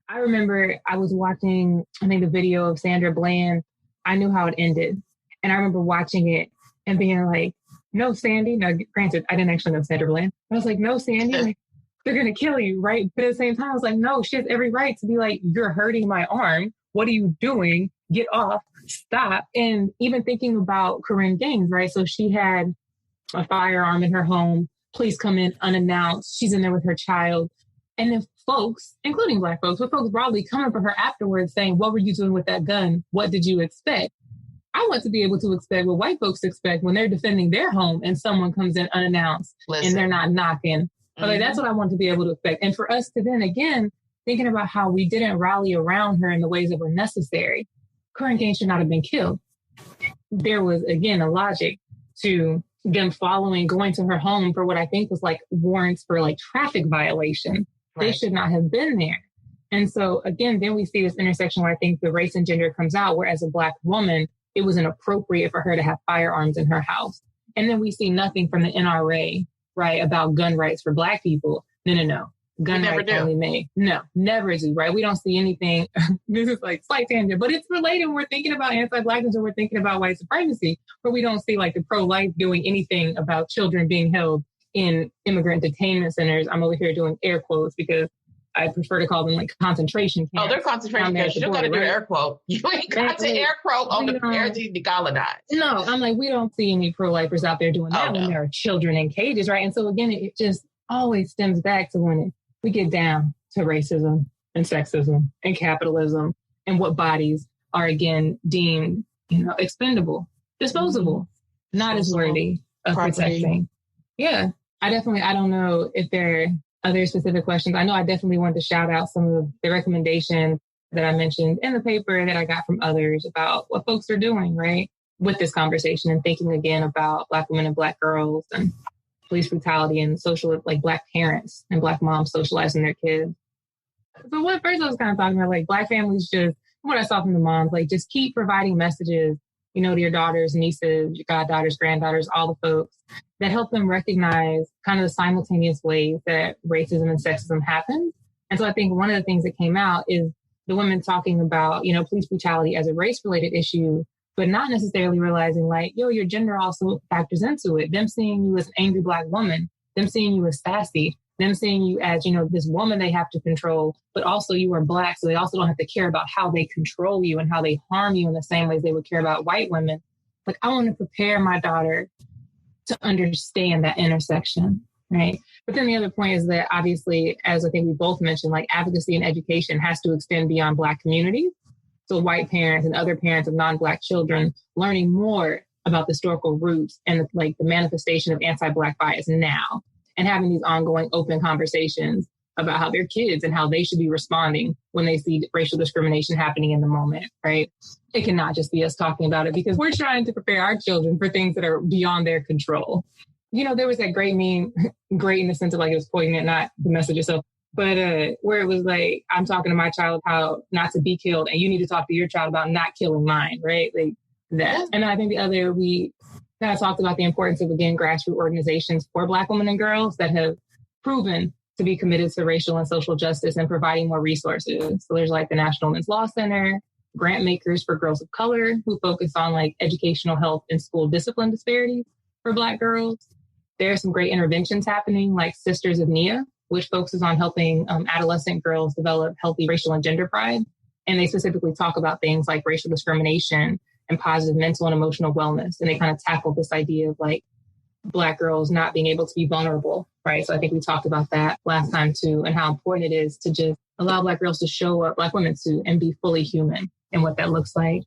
S3: I remember I was watching, the video of Sandra Bland. I knew how it ended. And I remember watching it and being like, no, Sandy. Now, granted, I didn't actually know Sandra Bland. I was like, no, Sandy, like, they're going to kill you, right? But at the same time, I was like, no, she has every right to be like, you're hurting my arm. What are you doing? Get off. Stop. And even thinking about Corinne Gaines, right? So she had a firearm in her home. Police come in unannounced. She's in there with her child. And then folks, including Black folks, but folks broadly coming for her afterwards saying, what were you doing with that gun? What did you expect? I want to be able to expect what white folks expect when they're defending their home and someone comes in unannounced and they're not knocking. Mm-hmm. Like, that's what I want to be able to expect. And for us to then, again, thinking about how we didn't rally around her in the ways that were necessary, Corinne Gaines should not have been killed. There was, again, a logic to them going to her home for what I think was like warrants for like traffic violation. Right. They should not have been there. And so, again, then we see this intersection where I think the race and gender comes out, where as a Black woman, it was inappropriate for her to have firearms in her house. And then we see nothing from the NRA, right, about gun rights for Black people. No. Gun rights only made. No, never do, right? We don't see anything. This is like slight tangent, but it's related when we're thinking about anti-Blackness and we're thinking about white supremacy, but we don't see like the pro-life doing anything about children being held in immigrant detainment centers. I'm over here doing air quotes because I prefer to call them like concentration camps.
S2: Oh, they're concentration camps. You don't got to do air quote. You ain't got to air quote on the parents decolonized.
S3: No, I'm like, we don't see any pro-lifers out there doing that when there are children in cages, right? And so again, it just always stems back to when we get down to racism and sexism and capitalism and what bodies are again deemed, expendable, disposable, not as worthy of protecting. Yeah, I don't know if there are other specific questions. I know I definitely wanted to shout out some of the recommendations that I mentioned in the paper that I got from others about what folks are doing, right, with this conversation and thinking again about Black women and Black girls and police brutality and social, like Black parents and Black moms socializing their kids. So what first I was kind of talking about, like Black families, just what I saw from the moms, like just keep providing messages, to your daughters, nieces, your goddaughters, granddaughters, all the folks that help them recognize kind of the simultaneous ways that racism and sexism happen. And so I think one of the things that came out is the women talking about, police brutality as a race-related issue, but not necessarily realizing like, your gender also factors into it. Them seeing you as an angry Black woman, them seeing you as sassy, them seeing you as, this woman they have to control, but also you are Black. So they also don't have to care about how they control you and how they harm you in the same ways they would care about white women. Like, I want to prepare my daughter to understand that intersection, right? But then the other point is that obviously, as I think we both mentioned, like advocacy and education has to extend beyond Black communities. So white parents and other parents of non-Black children learning more about the historical roots and the manifestation of anti-Black bias now, and having these ongoing open conversations about how their kids and how they should be responding when they see racial discrimination happening in the moment, right? It cannot just be us talking about it because we're trying to prepare our children for things that are beyond their control. There was that great meme, great in the sense of like it was pointing at not the message itself, but where it was like, I'm talking to my child how not to be killed, and you need to talk to your child about not killing mine, right? Like that. And I think the other, we kind of talked about the importance of, again, grassroots organizations for Black women and girls that have proven to be committed to racial and social justice and providing more resources. So there's like the National Women's Law Center, grant makers for girls of color who focus on like educational health and school discipline disparities for Black girls. There are some great interventions happening like Sisters of Nia, which focuses on helping adolescent girls develop healthy racial and gender pride. And they specifically talk about things like racial discrimination and positive mental and emotional wellness. And they kind of tackle this idea of like Black girls not being able to be vulnerable, right? So I think we talked about that last time too, and how important it is to just allow Black girls to show up, Black women to, and be fully human and what that looks like.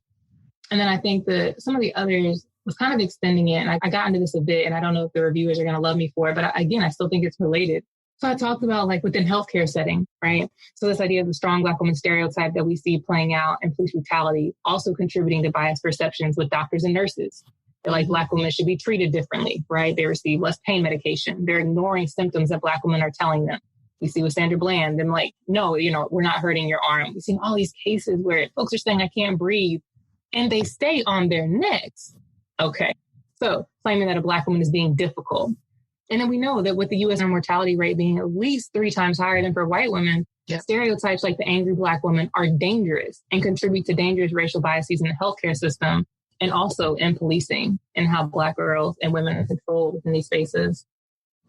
S3: And then I think that some of the others was kind of extending it. And I got into this a bit, and I don't know if the reviewers are going to love me for it, but again, I still think it's related. So I talked about like within healthcare setting, right? So this idea of the strong Black woman stereotype that we see playing out in police brutality, also contributing to biased perceptions with doctors and nurses. They're like Black women should be treated differently, right? They receive less pain medication. They're ignoring symptoms that Black women are telling them. We see with Sandra Bland, and like, no, we're not hurting your arm. We've seen all these cases where folks are saying, I can't breathe, and they stay on their necks. Okay. So claiming that a Black woman is being difficult. And then we know that with the U.S. mortality rate being at least 3 times higher than for white women, stereotypes like the angry Black woman are dangerous and contribute to dangerous racial biases in the healthcare system and also in policing and how Black girls and women are controlled within these spaces.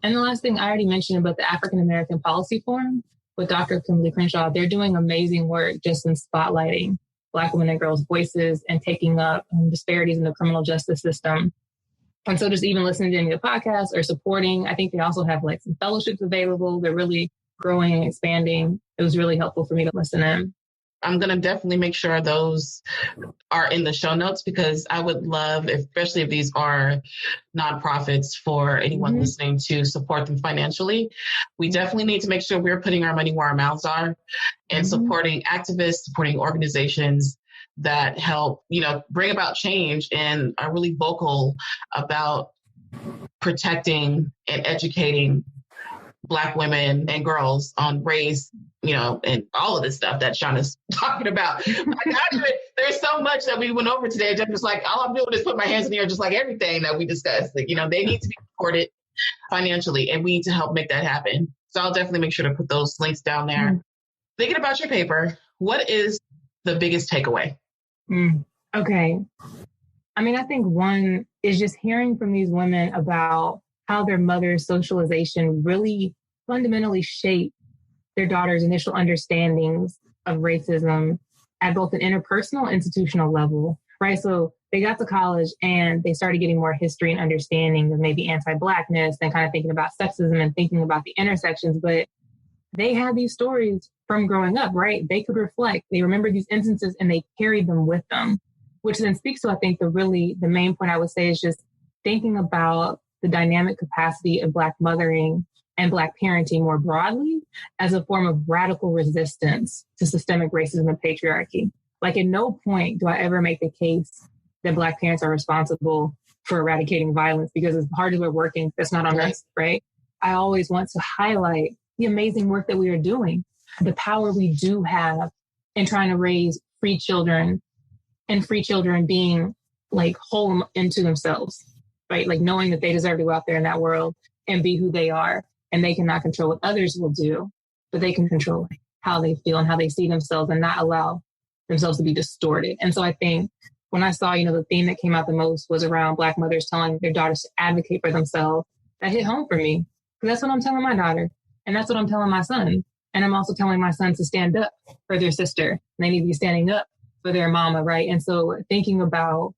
S3: And the last thing I already mentioned about the African American Policy Forum with Dr. Kimberly Crenshaw, they're doing amazing work just in spotlighting Black women and girls' voices and taking up disparities in the criminal justice system. And so just even listening to any of the podcasts or supporting, I think they also have like some fellowships available. They're really growing and expanding. It was really helpful for me to listen in.
S2: I'm going to definitely make sure those are in the show notes, because I would love, especially if these are nonprofits, for anyone listening to support them financially. We definitely need to make sure we're putting our money where our mouths are and supporting activists, supporting organizations that help, bring about change and are really vocal about protecting and educating Black women and girls on race, and all of this stuff that Seanna's talking about. There's so much that we went over today. Just like, all I'm doing is put my hands in the air, just like everything that we discussed. Like, they need to be supported financially, and we need to help make that happen. So I'll definitely make sure to put those links down there. Thinking about your paper, what is the biggest takeaway?
S3: Okay. I mean, I think one is just hearing from these women about how their mother's socialization really fundamentally shaped their daughter's initial understandings of racism at both an interpersonal and institutional level, right? So they got to college and they started getting more history and understanding of maybe anti-Blackness and kind of thinking about sexism and thinking about the intersections. But they had these stories from growing up, right? They could reflect, they remember these instances, and they carried them with them, which then speaks to, I think, the main point I would say is just thinking about the dynamic capacity of Black mothering and Black parenting more broadly as a form of radical resistance to systemic racism and patriarchy. Like, at no point do I ever make the case that Black parents are responsible for eradicating violence, because as hard as we're working, that's not on us, right? I always want to highlight the amazing work that we are doing, the power we do have in trying to raise free children, and free children being like whole into themselves, right? Like knowing that they deserve to go out there in that world and be who they are. And they cannot control what others will do, but they can control how they feel and how they see themselves and not allow themselves to be distorted. And so I think when I saw, the theme that came out the most was around Black mothers telling their daughters to advocate for themselves, that hit home for me. Because that's what I'm telling my daughter. And that's what I'm telling my son. And I'm also telling my son to stand up for their sister. And they need to be standing up for their mama, right? And so thinking about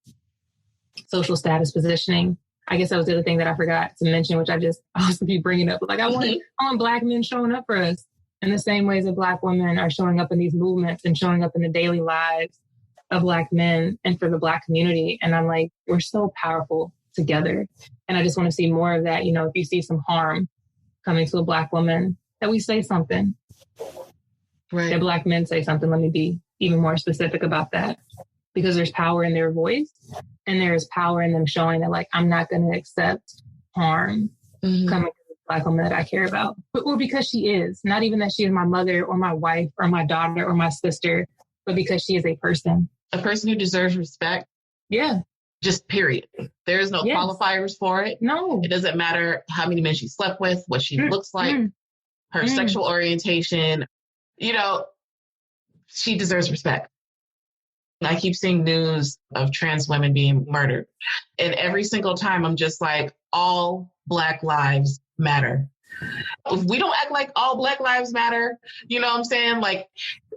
S3: social status positioning, I guess that was the other thing that I forgot to mention, which I also keep bringing up. Like, I want Black men showing up for us in the same ways that Black women are showing up in these movements and showing up in the daily lives of Black men and for the Black community. And I'm like, we're so powerful together. And I just want to see more of that. If you see some harm coming to a Black woman, that we say something. Right. That Black men say something. Let me be even more specific about that. Because there's power in their voice, and there's power in them showing that, like, I'm not going to accept harm coming to the Black woman that I care about. Or because she is, not even that she is my mother or my wife or my daughter or my sister, but because she is a person.
S2: A person who deserves respect.
S3: Yeah.
S2: Just period. There's no qualifiers for it.
S3: No.
S2: It doesn't matter how many men she slept with, what she looks like, her sexual orientation. She deserves respect. I keep seeing news of trans women being murdered. And every single time I'm just like, all Black lives matter. If we don't act like all Black lives matter, you know what I'm saying? Like,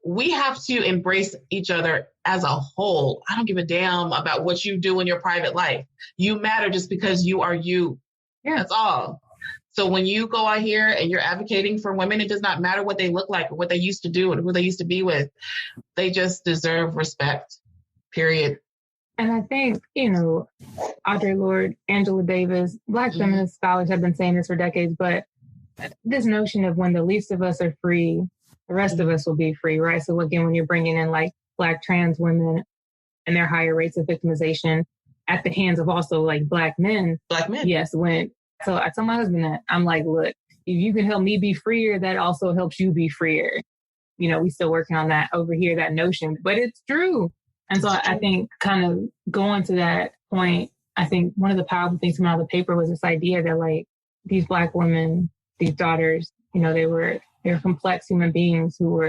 S2: we have to embrace each other as a whole. I don't give a damn about what you do in your private life. You matter just because you are you.
S3: Yeah.
S2: That's all. So when you go out here and you're advocating for women, it does not matter what they look like or what they used to do or who they used to be with. They just deserve respect, period.
S3: And I think, Audre Lorde, Angela Davis, Black feminist scholars have been saying this for decades, but this notion of when the least of us are free, the rest of us will be free, right? So again, when you're bringing in like Black trans women and their higher rates of victimization at the hands of also like Black men. Yes. So I tell my husband that I'm like, look, if you can help me be freer, that also helps you be freer. We still working on that over here, that notion, but it's true. And so I think kind of going to that point, I think one of the powerful things coming out of the paper was this idea that like these Black women, these daughters, they're complex human beings who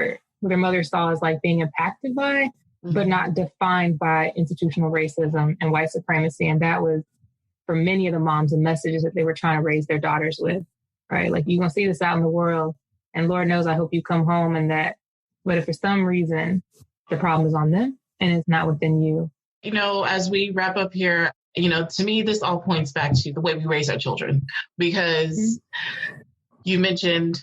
S3: their mother saw as like being impacted by, but not defined by institutional racism and white supremacy. And that was, for many of the moms, the messages that they were trying to raise their daughters with, right? Like, you're going to see this out in the world, and Lord knows I hope you come home and that, but if for some reason the problem is on them and it's not within you.
S2: As we wrap up here, to me, this all points back to the way we raise our children, because you mentioned,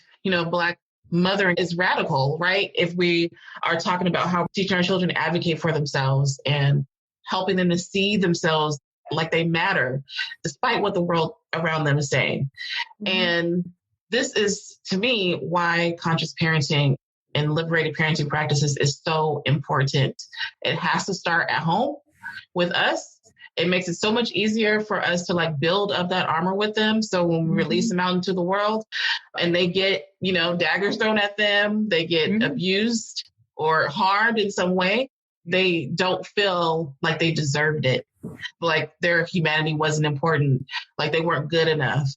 S2: Black mothering is radical, right? If we are talking about how teaching our children to advocate for themselves and helping them to see themselves like they matter, despite what the world around them is saying. And this is, to me, why conscious parenting and liberated parenting practices is so important. It has to start at home with us. It makes it so much easier for us to like build up that armor with them. So when we release them out into the world and they get, daggers thrown at them, they get abused or harmed in some way, they don't feel like they deserved it. Like their humanity wasn't important, like they weren't good enough,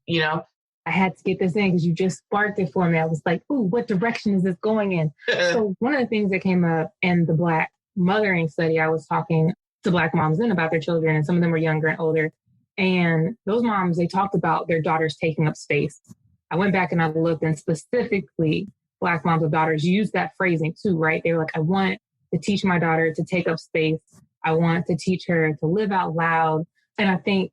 S3: I had to get this in because you just sparked it for me. I was like, ooh, what direction is this going in? So one of the things that came up in the Black mothering study, I was talking to Black moms then about their children, and some of them were younger and older. And those moms, they talked about their daughters taking up space. I went back and I looked, and specifically Black moms with daughters used that phrasing too, right? They were like, I want to teach my daughter to take up space. I want to teach her to live out loud. And I think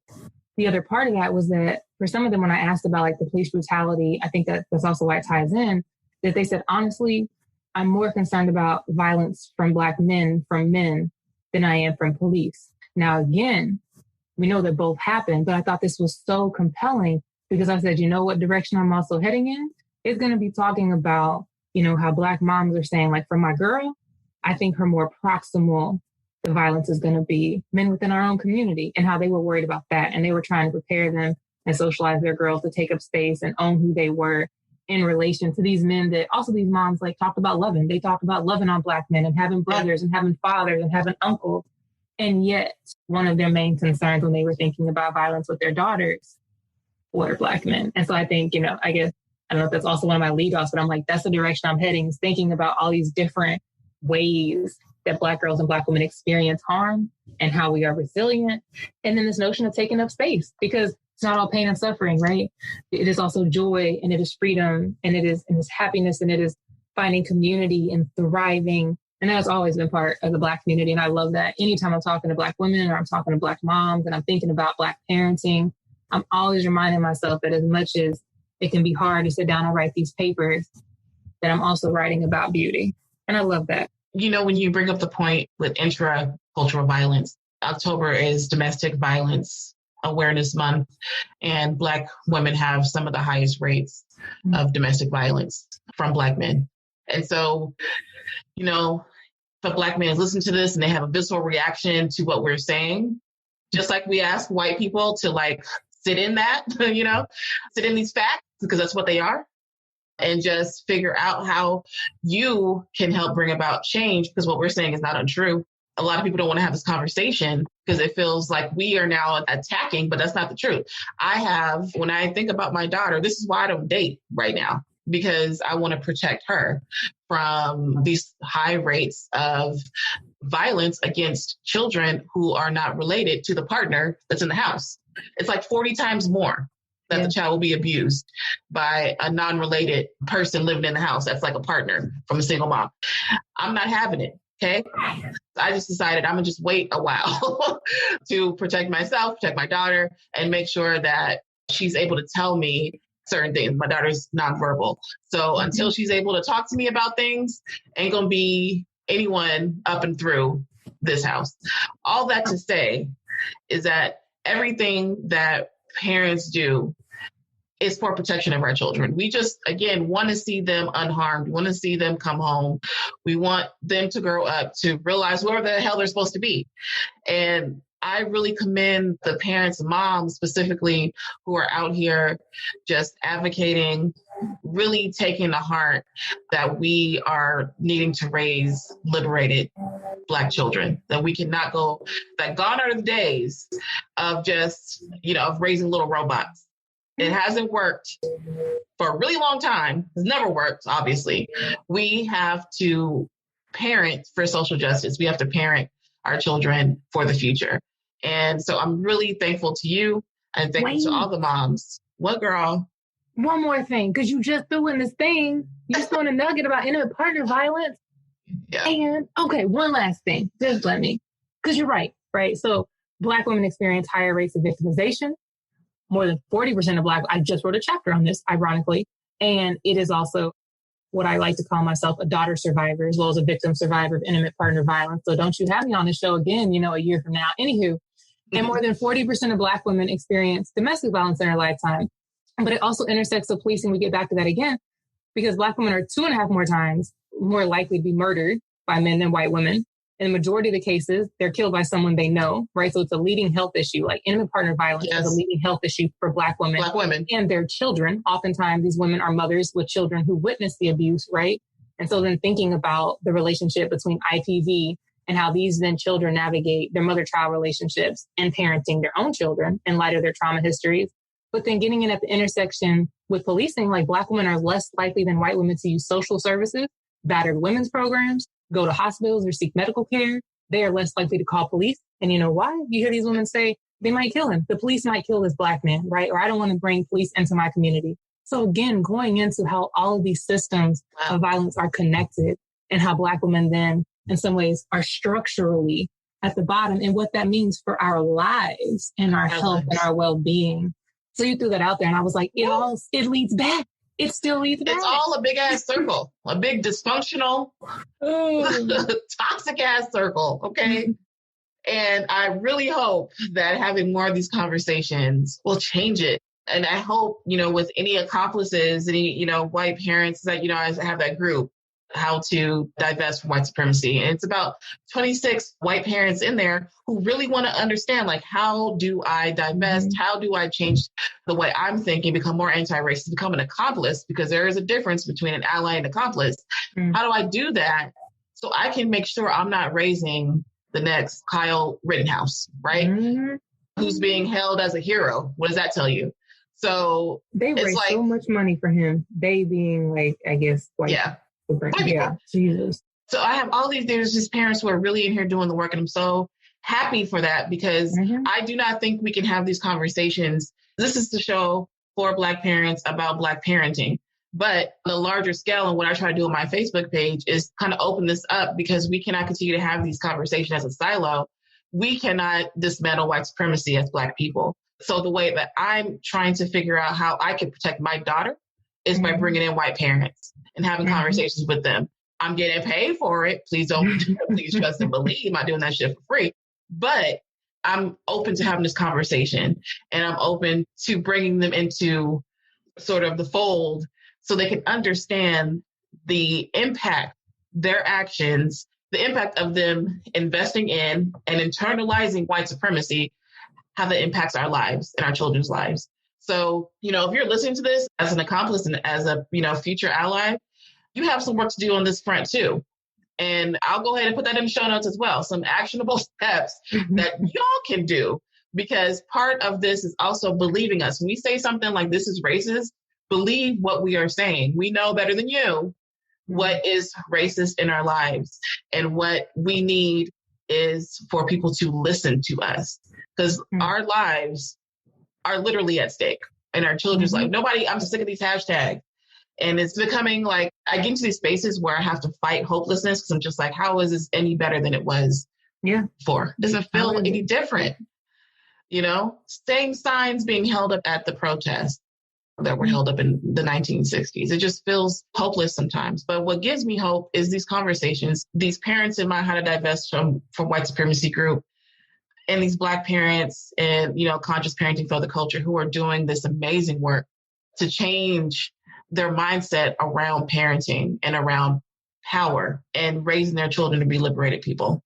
S3: the other part of that was that for some of them, when I asked about like the police brutality, I think that's also why it ties in, that they said, honestly, I'm more concerned about violence from Black men from men than I am from police. Now, again, we know that both happen, but I thought this was so compelling because I said, what direction I'm also heading in? It's going to be talking about, how Black moms are saying, like, for my girl, I think her more proximal the violence is going to be men within our own community, and how they were worried about that. And they were trying to prepare them and socialize their girls to take up space and own who they were in relation to these men that also these moms like talked about loving. They talked about loving on Black men and having brothers and having fathers and having uncles. And yet one of their main concerns when they were thinking about violence with their daughters were Black men. And so I think, I guess, I don't know if that's also one of my lead offs, but I'm like, that's the direction I'm heading, is thinking about all these different ways that Black girls and Black women experience harm and how we are resilient. And then this notion of taking up space, because it's not all pain and suffering, right? It is also joy, and it is freedom, and it is happiness, and it is finding community and thriving. And that has always been part of the Black community. And I love that. Anytime I'm talking to Black women or I'm talking to Black moms and I'm thinking about Black parenting, I'm always reminding myself that as much as it can be hard to sit down and write these papers, that I'm also writing about beauty. And I love that.
S2: When you bring up the point with intra-cultural violence, October is Domestic Violence Awareness Month, and Black women have some of the highest rates of domestic violence from Black men. And so, if a Black man is listening to this and they have a visceral reaction to what we're saying, just like we ask white people to like sit in that, sit in these facts, because that's what they are, and just figure out how you can help bring about change, because what we're saying is not untrue. A lot of people don't want to have this conversation because it feels like we are now attacking, but that's not the truth. When I think about my daughter, this is why I don't date right now, because I want to protect her from these high rates of violence against children who are not related to the partner that's in the house. It's like 40 times more that the child will be abused by a non-related person living in the house that's like a partner from a single mom. I'm not having it. Okay. I just decided I'm going to just wait a while to protect myself, protect my daughter, and make sure that she's able to tell me certain things. My daughter's nonverbal. So until she's able to talk to me about things, ain't going to be anyone up and through this house. All that to say is that everything that parents do is for protection of our children. We just, again, want to see them unharmed. We want to see them come home. We want them to grow up to realize whoever the hell they're supposed to be. And I really commend the parents, moms specifically, who are out here just advocating, really taking to heart that we are needing to raise liberated Black children, that we cannot go, that gone are the days of just, of raising little robots. It hasn't worked for a really long time. It's never worked, obviously. We have to parent for social justice. We have to parent our children for the future. And so I'm really thankful to you and thankful to all the moms. What, girl?
S3: One more thing, because you just threw in this thing. You just throwing a nugget about intimate partner violence. Yeah. And okay, one last thing. Just let me, because you're right? So Black women experience higher rates of victimization. More than 40% of Black, I just wrote a chapter on this, ironically. And it is also what I like to call myself a daughter survivor, as well as a victim survivor of intimate partner violence. So don't you have me on the show again, a year from now. Anywho, and more than 40% of Black women experience domestic violence in their lifetime. But it also intersects with policing. We get back to that again, because Black women are 2.5 more times more likely to be murdered by men than white women. In the majority of the cases, they're killed by someone they know, right? So it's a leading health issue. Like intimate partner violence is a leading health issue for Black women and their children. Oftentimes, these women are mothers with children who witness the abuse, right? And so then thinking about the relationship between IPV and how these then children navigate their mother-child relationships and parenting their own children in light of their trauma histories. But then getting in at the intersection with policing, like Black women are less likely than white women to use social services, battered women's programs, go to hospitals or seek medical care. They are less likely to call police. And you know why? You hear these women say, they might kill him. The police might kill this Black man, right? Or I don't want to bring police into my community. So again, going into how all of these systems of violence are connected and how Black women then in some ways are structurally at the bottom and what that means for our lives and our health and our well-being. So you threw that out there and I was like, it leads back. It still leads back.
S2: It's all a big ass circle, a big dysfunctional, toxic ass circle. Okay. And I really hope that having more of these conversations will change it. And I hope, with any accomplices, any, white parents that, I have that group, how to divest from white supremacy. And it's about 26 white parents in there who really want to understand, like, how do I divest? How do I change the way I'm thinking, become more anti-racist, become an accomplice? Because there is a difference between an ally and accomplice. How do I do that so I can make sure I'm not raising the next Kyle Rittenhouse, right? Who's being held as a hero? What does that tell you? So
S3: they raise so much money for him. They being like, I guess, white. Yeah, Jesus.
S2: So I have all these, there's just parents who are really in here doing the work. And I'm so happy for that because I do not think we can have these conversations. This is the show for Black parents about Black parenting. But on a larger scale, and what I try to do on my Facebook page is kind of open this up because we cannot continue to have these conversations as a silo. We cannot dismantle white supremacy as Black people. So the way that I'm trying to figure out how I can protect my daughter is by bringing in white parents and having conversations with them. I'm getting paid for it. Please trust and believe. I'm not doing that shit for free. But I'm open to having this conversation and I'm open to bringing them into sort of the fold so they can understand the impact, their actions, the impact of them investing in and internalizing white supremacy, how that impacts our lives and our children's lives. So, if you're listening to this as an accomplice and as a, future ally, you have some work to do on this front too. And I'll go ahead and put that in the show notes as well. Some actionable steps that y'all can do, because part of this is also believing us. When we say something like this is racist, believe what we are saying. We know better than you what is racist in our lives. And what we need is for people to listen to us because our lives are literally at stake and our children's life. I'm sick of these hashtags. And it's becoming like, I get into these spaces where I have to fight hopelessness because I'm just like, how is this any better than it was before? It doesn't feel any different. Same signs being held up at the protests that were held up in the 1960s. It just feels hopeless sometimes. But what gives me hope is these conversations, these parents in my How to Divest from White Supremacy group, and these Black parents and, conscious parenting for the culture who are doing this amazing work to change their mindset around parenting and around power and raising their children to be liberated people.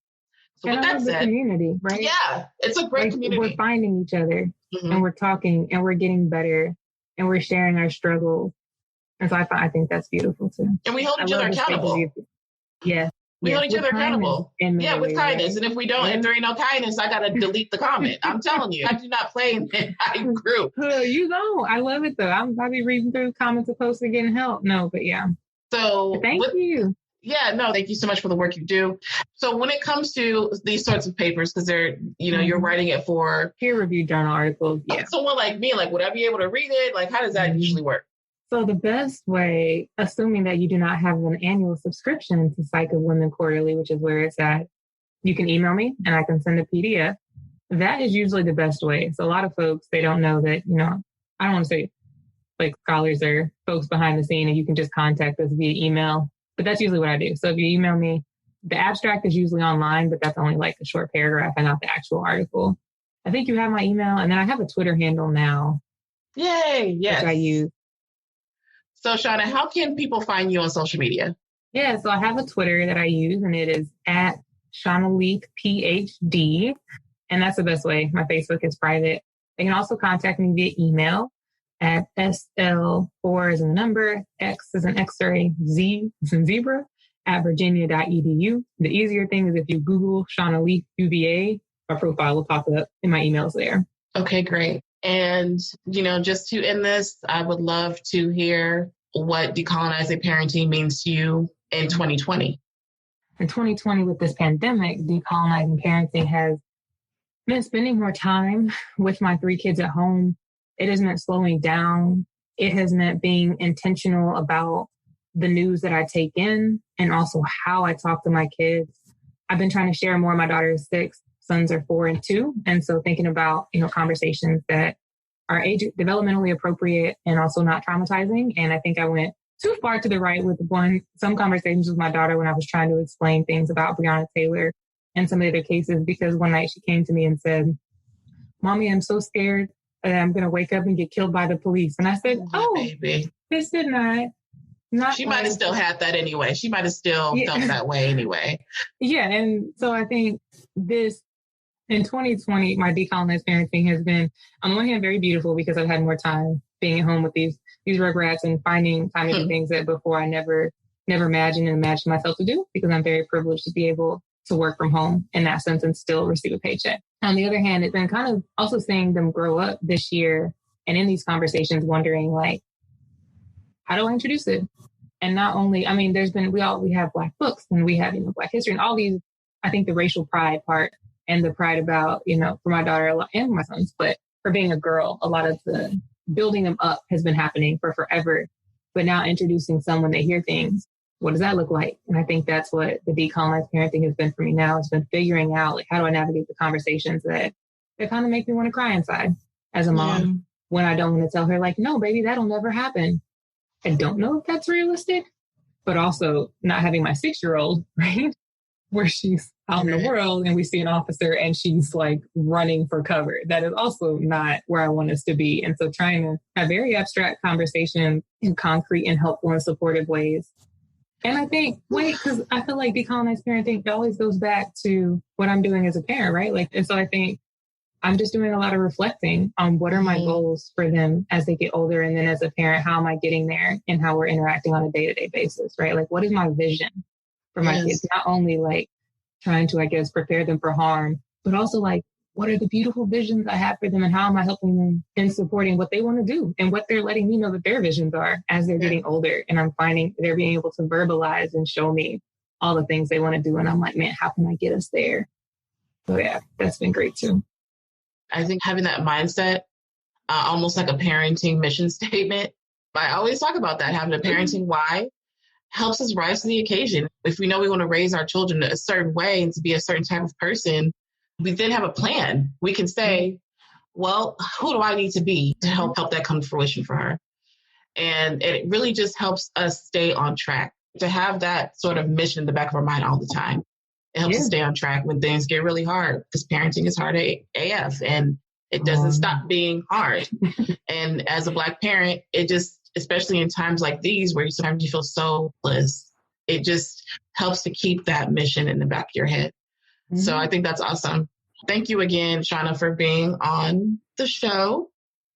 S2: So with that said,
S3: community, right?
S2: Yeah, it's a great community.
S3: We're finding each other and we're talking and we're getting better and we're sharing our struggles. And so I think that's beautiful too.
S2: And we hold each other accountable.
S3: Yeah.
S2: We hold each other accountable. Yeah, with kindness. Right? And if we don't, if there ain't no kindness, I got to delete the comment. I'm telling you, I do not play in that group.
S3: You don't. I love it though. I'm probably reading through comments opposed to getting help. No, but yeah.
S2: So
S3: but thank you.
S2: Yeah, no, thank you so much for the work you do. So when it comes to these sorts of papers, because they're, you're writing it for
S3: peer-reviewed journal articles. Yeah.
S2: Someone like me, would I be able to read it? How does that usually work?
S3: So the best way, assuming that you do not have an annual subscription to Psych of Women Quarterly, which is where it's at, you can email me and I can send a PDF. That is usually the best way. So a lot of folks, they don't know that, I don't want to say scholars are folks behind the scene and you can just contact us via email. But that's usually what I do. So if you email me, the abstract is usually online, but that's only a short paragraph and not the actual article. I think you have my email. And then I have a Twitter handle now.
S2: Yay. Yes.
S3: Which I use.
S2: So Seanna, how can people find you on social media?
S3: Yeah. So I have a Twitter that I use and it is at Seanna Leath, PhD. And that's the best way. My Facebook is private. They can also contact me via email at SL4 as in the number, X as an X-ray, Z as in zebra, at virginia.edu. The easier thing is if you Google Seanna Leath, UVA, my profile will pop up and my email's there.
S2: Okay, great. And, just to end this, I would love to hear what decolonizing parenting means to you in 2020.
S3: In 2020, with this pandemic, decolonizing parenting has meant spending more time with my 3 kids at home. It has meant slowing down. It has meant being intentional about the news that I take in and also how I talk to my kids. I've been trying to share more. My daughter is 6, sons are 4 and 2. And so thinking about, conversations that are age developmentally appropriate and also not traumatizing. And I think I went too far to the right with some conversations with my daughter when I was trying to explain things about Breonna Taylor and some of the other cases, because one night she came to me and said, "Mommy, I'm so scared that I'm going to wake up and get killed by the police." And I said,
S2: baby.
S3: This did not
S2: she might have still had that anyway. She might have still felt that way anyway.
S3: Yeah. And so I think this in 2020, my decolonized parenting has been on the one hand, very beautiful because I've had more time being at home with these rugrats and finding time to do things that before I never imagined myself to do, because I'm very privileged to be able to work from home in that sense and still receive a paycheck. On the other hand, it's been kind of also seeing them grow up this year and in these conversations wondering how do I introduce it? And not only, we have Black books and we have, Black history and all these, I think the racial pride part and the pride about, for my daughter and my sons, but for being a girl, a lot of the building them up has been happening for forever. But now introducing some when they hear things, what does that look like? And I think that's what the decolonized parenting has been for me now. It's been figuring out how do I navigate the conversations that kind of make me want to cry inside as a mom when I don't want to tell her no, baby, that'll never happen. I don't know if that's realistic, but also not having my 6-year-old, right? Where she's out in the world and we see an officer and she's running for cover. That is also not where I want us to be. And so trying to have very abstract conversations in concrete and helpful and supportive ways. And I think, because I feel like decolonized parenting always goes back to what I'm doing as a parent, right? And so I think I'm just doing a lot of reflecting on what are my goals for them as they get older. And then as a parent, how am I getting there and how we're interacting on a day-to-day basis, right? What is my vision for my kids? Not only trying to, I guess, prepare them for harm, but also what are the beautiful visions I have for them and how am I helping them in supporting what they want to do and what they're letting me know that their visions are as they're getting older. And I'm finding they're being able to verbalize and show me all the things they want to do. And I'm man, how can I get us there? So yeah, that's been great too.
S2: I think having that mindset, almost like a parenting mission statement, I always talk about that, having a parenting why helps us rise to the occasion. If we know we want to raise our children a certain way and to be a certain type of person, we then have a plan. We can say, well, who do I need to be to help that come to fruition for her? And it really just helps us stay on track, to have that sort of mission in the back of our mind all the time. It helps us stay on track when things get really hard, because parenting is hard AF and it doesn't stop being hard. And as a Black parent, it just, especially in times like these where sometimes you feel so hopeless, it just helps to keep that mission in the back of your head. So I think that's awesome. Thank you again, Seanna, for being on the show.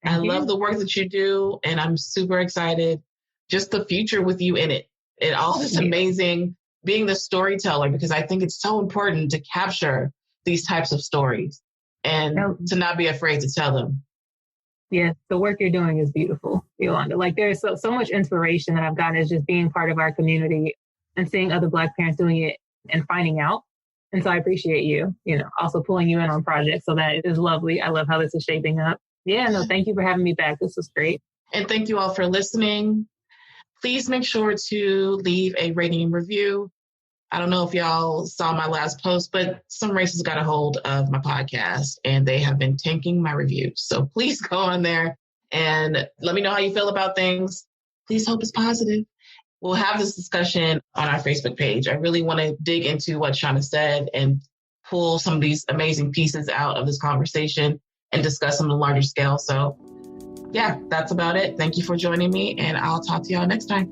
S2: I love the work that you do, and I'm super excited. Just the future with you in it. It all is amazing being the storyteller, because I think it's so important to capture these types of stories and to not be afraid to tell them.
S3: Yes, the work you're doing is beautiful, Yolanda. Like, there's so much inspiration that I've gotten as just being part of our community and seeing other Black parents doing it and finding out. And so I appreciate you, also pulling you in on projects. So that is lovely. I love how this is shaping up. Yeah, no, thank you for having me back. This was great.
S2: And thank you all for listening. Please make sure to leave a rating and review. I don't know if y'all saw my last post, but some racists got a hold of my podcast and they have been tanking my reviews. So please go on there and let me know how you feel about things. Please hope it's positive. We'll have this discussion on our Facebook page. I really want to dig into what Seanna said and pull some of these amazing pieces out of this conversation and discuss them on a larger scale. So yeah, that's about it. Thank you for joining me, and I'll talk to y'all next time.